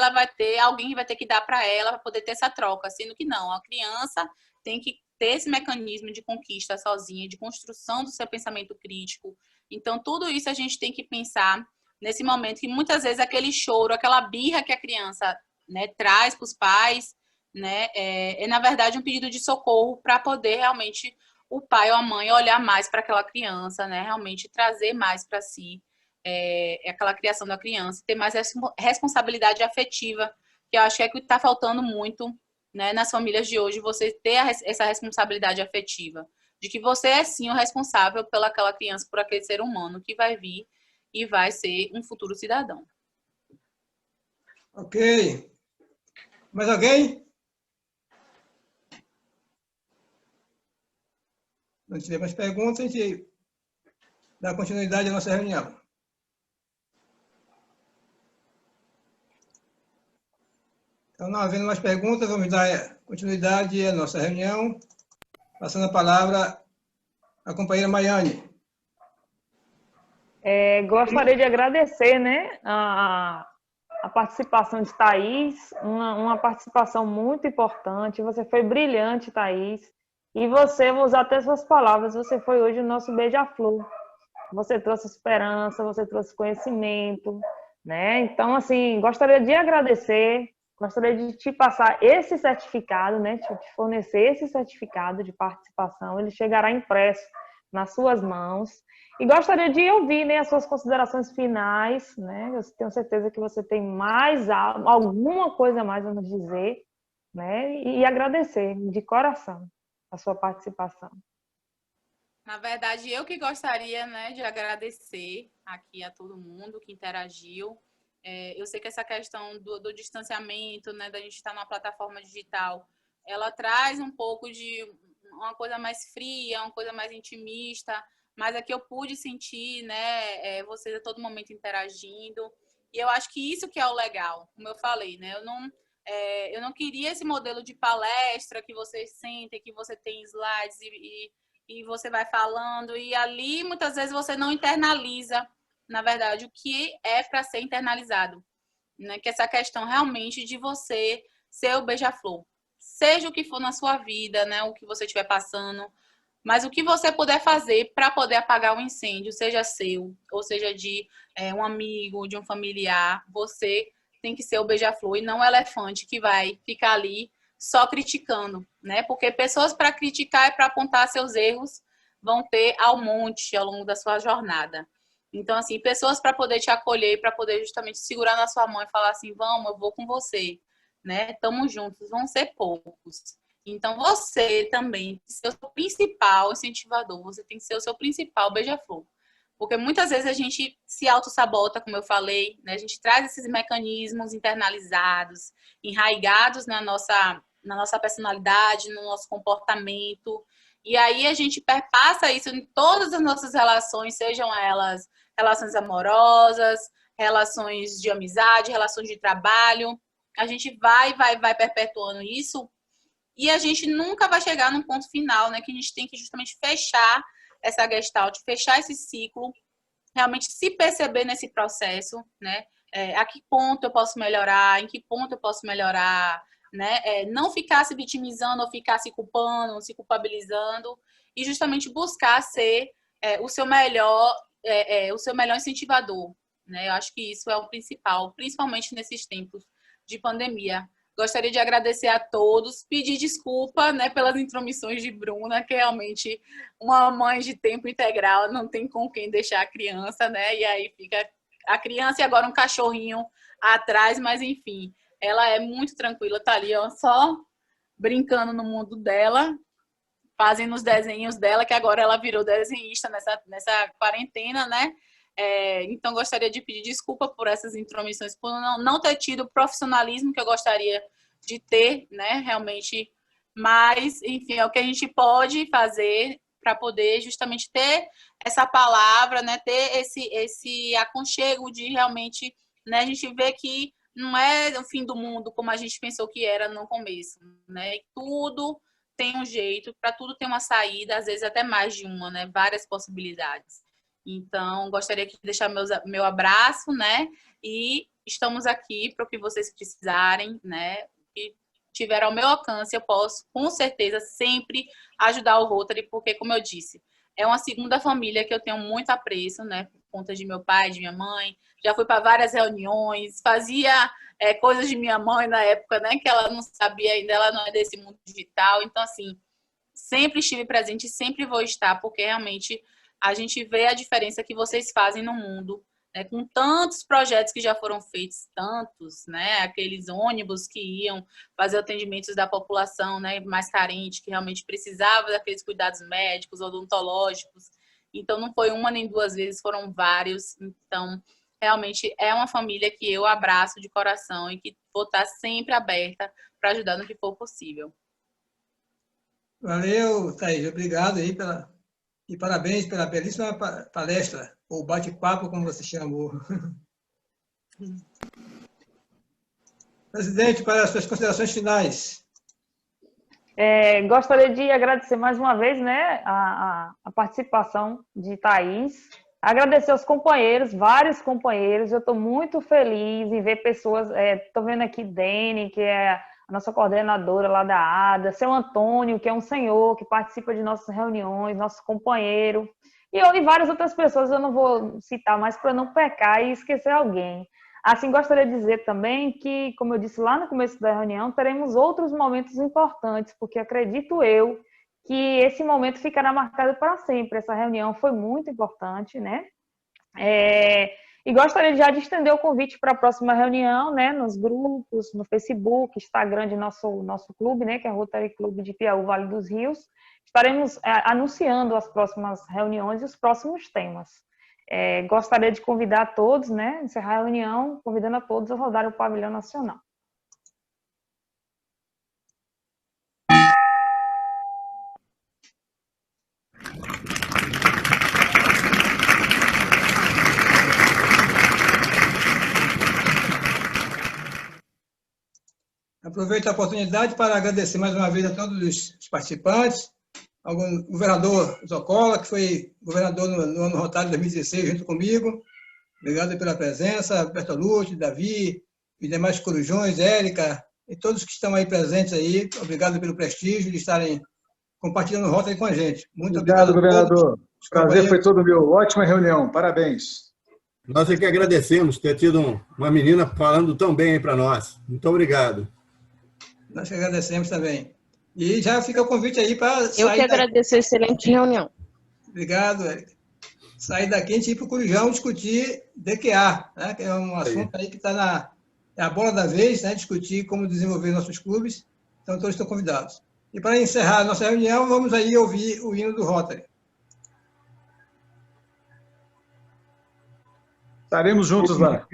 S6: alguém vai ter que dar para ela para poder ter essa troca, sendo que não, a criança tem que ter esse mecanismo de conquista sozinha, de construção do seu pensamento crítico. Então, tudo isso a gente tem que pensar nesse momento, que muitas vezes aquele choro, aquela birra que a criança, né, traz para os pais, né, na verdade um pedido de socorro para poder realmente o pai ou a mãe olhar mais para aquela criança, né, realmente trazer mais para si aquela criação da criança, ter mais responsabilidade afetiva, que eu acho que é o que está faltando muito, né, nas famílias de hoje, você ter essa responsabilidade afetiva, de que você é sim o responsável pelaquela criança, por aquele ser humano que vai vir e vai ser um futuro cidadão.
S1: Ok. Mais alguém? Não tiver mais perguntas, a gente dá continuidade à nossa reunião. Então, não havendo mais perguntas, vamos dar continuidade à nossa reunião, passando a palavra à companheira Maiane.
S3: Gostaria de agradecer, né, a participação de Thaís, uma participação muito importante. Você foi brilhante, Thaís. E você, vou usar até suas palavras, você foi hoje o nosso beija-flor. Você trouxe esperança, você trouxe conhecimento, né? Então, assim, gostaria de agradecer, gostaria de te passar esse certificado, né? Te fornecer esse certificado de participação. Ele chegará impresso nas suas mãos. E gostaria de ouvir, né, as suas considerações finais, né? Eu tenho certeza que você tem alguma coisa a mais a nos dizer, né? E agradecer de coração a sua participação.
S6: Na verdade, eu que gostaria, né, de agradecer aqui a todo mundo que interagiu. Eu sei que essa questão do distanciamento, né, da gente estar numa plataforma digital, ela traz um pouco de uma coisa mais fria, uma coisa mais intimista, mas aqui eu pude sentir, né, vocês a todo momento interagindo, e eu acho que isso que é o legal, como eu falei, né, eu não queria esse modelo de palestra que vocês sentem, que você tem slides e você vai falando, e ali muitas vezes você não internaliza, na verdade, o que é para ser internalizado, né, que é essa questão realmente de você ser o beija-flor, seja o que for na sua vida, né, o que você estiver passando, mas o que você puder fazer para poder apagar o incêndio, seja seu, ou seja de um amigo, de um familiar, você tem que ser o beija-flor e não o elefante que vai ficar ali só criticando, né? Porque pessoas para criticar e para apontar seus erros vão ter ao monte ao longo da sua jornada. Então, assim, pessoas para poder te acolher, para poder justamente segurar na sua mão e falar assim, vamos, eu vou com você, né? Tamo juntos, vão ser poucos. Então, você também tem que ser o seu principal incentivador, você tem que ser o seu principal beija-flor. Porque muitas vezes a gente se auto-sabota, como eu falei, né? A gente traz esses mecanismos internalizados, enraigados na nossa personalidade, no nosso comportamento. E aí a gente perpassa isso em todas as nossas relações, sejam elas relações amorosas, relações de amizade, relações de trabalho. A gente vai perpetuando isso e a gente nunca vai chegar num ponto final, né? Que a gente tem que justamente fechar essa gestalt, fechar esse ciclo, realmente se perceber nesse processo, né? A que ponto eu posso melhorar, em que ponto eu posso melhorar, né? Não ficar se vitimizando ou ficar se culpando, se culpabilizando e justamente buscar ser o seu melhor incentivador, né? Eu acho que isso é o principal, principalmente nesses tempos de pandemia. Gostaria de agradecer a todos, pedir desculpa, né, pelas intromissões de Bruna, que realmente uma mãe de tempo integral não tem com quem deixar a criança, né? E aí fica a criança e agora um cachorrinho atrás, mas enfim, ela é muito tranquila, tá ali, ó, só brincando no mundo dela, fazendo os desenhos dela, que agora ela virou desenhista nessa quarentena, né? Então, gostaria de pedir desculpa por essas intromissões, por não ter tido o profissionalismo que eu gostaria de ter, né, realmente. Mas, enfim, é o que a gente pode fazer para poder justamente ter essa palavra, né, ter esse aconchego de realmente, né, a gente ver que não é o fim do mundo como a gente pensou que era no começo, né? E tudo tem um jeito, para tudo tem uma saída, às vezes até mais de uma, né? Várias possibilidades. Então, gostaria de deixar meu abraço, né? E estamos aqui para o que vocês precisarem, né? E tiver ao meu alcance, eu posso, com certeza, sempre ajudar o Rotary, porque, como eu disse, é uma segunda família que eu tenho muito apreço, né? Por conta de meu pai, de minha mãe. Já fui para várias reuniões, fazia coisas de minha mãe na época, né? Que ela não sabia ainda, ela não é desse mundo digital. Então, assim, sempre estive presente e sempre vou estar, porque realmente a gente vê a diferença que vocês fazem no mundo, né? Com tantos projetos que já foram feitos, tantos, né? Aqueles ônibus que iam fazer atendimentos da população, né, mais carente, que realmente precisava daqueles cuidados médicos, odontológicos. Então, não foi uma nem duas vezes, foram vários. Então, realmente é uma família que eu abraço de coração e que vou estar sempre aberta para ajudar no que for possível.
S1: Valeu, Thaís. Obrigado aí e parabéns pela belíssima palestra, ou bate-papo, como você chamou. Presidente, para as suas considerações finais.
S3: Gostaria de agradecer mais uma vez, né, a participação de Thaís. Agradecer aos companheiros, vários companheiros. Eu estou muito feliz em ver pessoas. Estou vendo aqui Dene, que é a nossa coordenadora lá da ADA, seu Antônio, que é um senhor que participa de nossas reuniões, nosso companheiro, e várias outras pessoas. Eu não vou citar mais para não pecar e esquecer alguém. Assim, gostaria de dizer também que, como eu disse lá no começo da reunião, teremos outros momentos importantes, porque acredito eu que esse momento ficará marcado para sempre. Essa reunião foi muito importante, né? E gostaria já de estender o convite para a próxima reunião, né? Nos grupos, no Facebook, Instagram de nosso clube, né? Que é o Rotary Clube de Piauí, Vale dos Rios. Estaremos anunciando as próximas reuniões e os próximos temas. Gostaria de convidar todos, né? Encerrar a reunião, convidando a todos a rodar o Pavilhão Nacional.
S1: Aproveito a oportunidade para agradecer mais uma vez a todos os participantes, ao governador Zocola, que foi governador no ano rotário de 2016, junto comigo. Obrigado pela presença, Bertolucci, Davi, e demais corujões, Érica, e todos que estão aí presentes aí. Obrigado pelo prestígio de estarem compartilhando o Rotary com a gente. Muito obrigado,
S11: governador. O prazer foi todo meu. Ótima reunião. Parabéns.
S9: Nós é que agradecemos ter tido uma menina falando tão bem aí para nós. Muito obrigado.
S1: Nós que agradecemos também. E já fica o convite aí para sair.
S12: Eu que agradeço a excelente reunião.
S1: Obrigado, Érica. Sair daqui a gente ir para o Corujão discutir DQA, né? Que é um assunto aí que está a bola da vez, né? Discutir como desenvolver nossos clubes. Então, todos estão convidados. E para encerrar a nossa reunião, vamos aí ouvir o hino do Rotary.
S11: Estaremos juntos lá.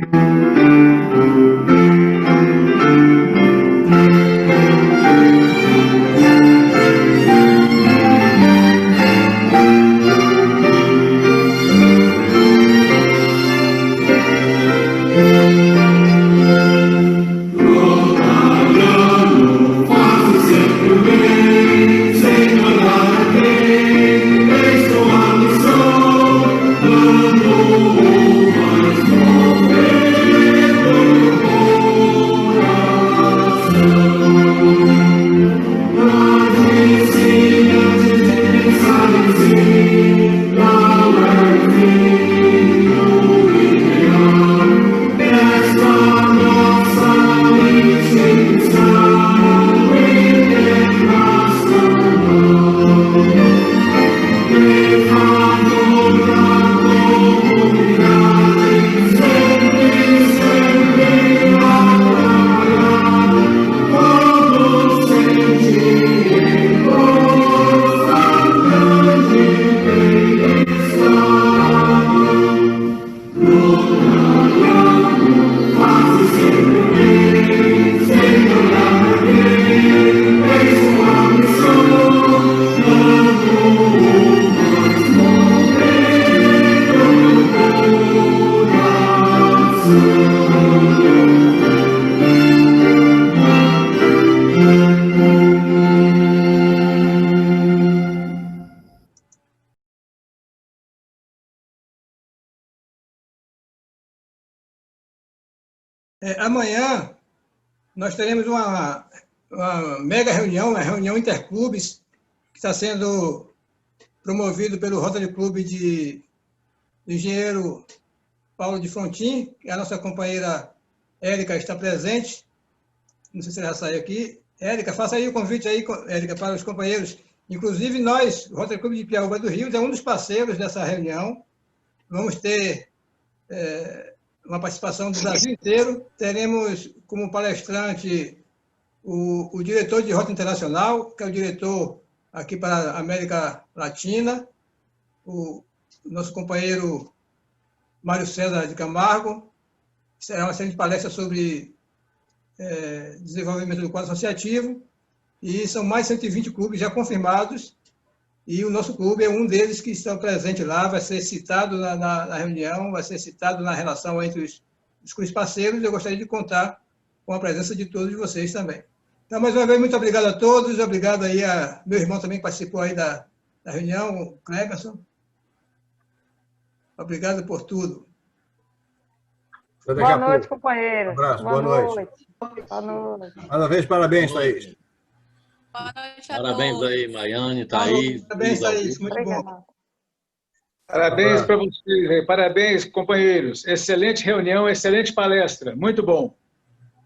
S1: Amanhã nós teremos uma mega reunião, uma reunião interclubes, que está sendo promovido pelo Rotary Clube de Engenheiro Paulo de Frontin, que a nossa companheira Érica está presente. Não sei se ela já saiu aqui. Érica, faça aí o convite aí, Érica, para os companheiros. Inclusive, nós, o Rotary Clube de Piauí Vale do Rio, é um dos parceiros dessa reunião. Vamos ter uma participação do Brasil inteiro. Teremos como palestrante o diretor de Rota Internacional, que é o diretor aqui para a América Latina, o nosso companheiro Mário César de Camargo. Será uma série de palestras sobre desenvolvimento do quadro associativo, e são mais de 120 clubes já confirmados, e o nosso clube é um deles que estão presentes lá, vai ser citado na reunião, vai ser citado na relação entre os clubes parceiros. Eu gostaria de contar com a presença de todos vocês também. Então, mais uma vez, muito obrigado a todos, obrigado aí a meu irmão também que participou aí da reunião, o Cleberson. Obrigado por tudo.
S3: Boa noite, companheiros.
S9: Um abraço, boa noite.
S3: Boa noite.
S9: Mais uma vez, parabéns, Thaís.
S6: Boa noite
S7: Parabéns aí, Maiane, Thaís.
S1: Parabéns, Thaís. Muito bom.
S11: Parabéns para vocês, parabéns, companheiros. Excelente reunião, excelente palestra. Muito bom.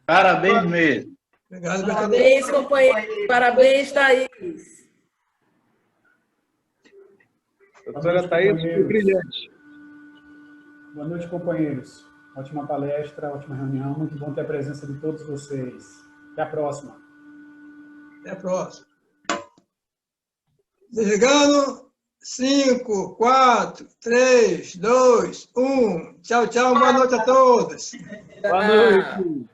S10: Parabéns mesmo.
S1: Obrigado,
S5: Parabéns, companheiro. Parabéns, Thaís.
S11: Doutora Thaís, foi brilhante.
S13: Boa noite, companheiros. Ótima palestra, ótima reunião. Muito bom ter a presença de todos vocês. Até a próxima.
S1: Até a próxima. Desligando. 5, 4, 3, 2, 1. Tchau, tchau. Boa noite a todos.
S11: Boa noite.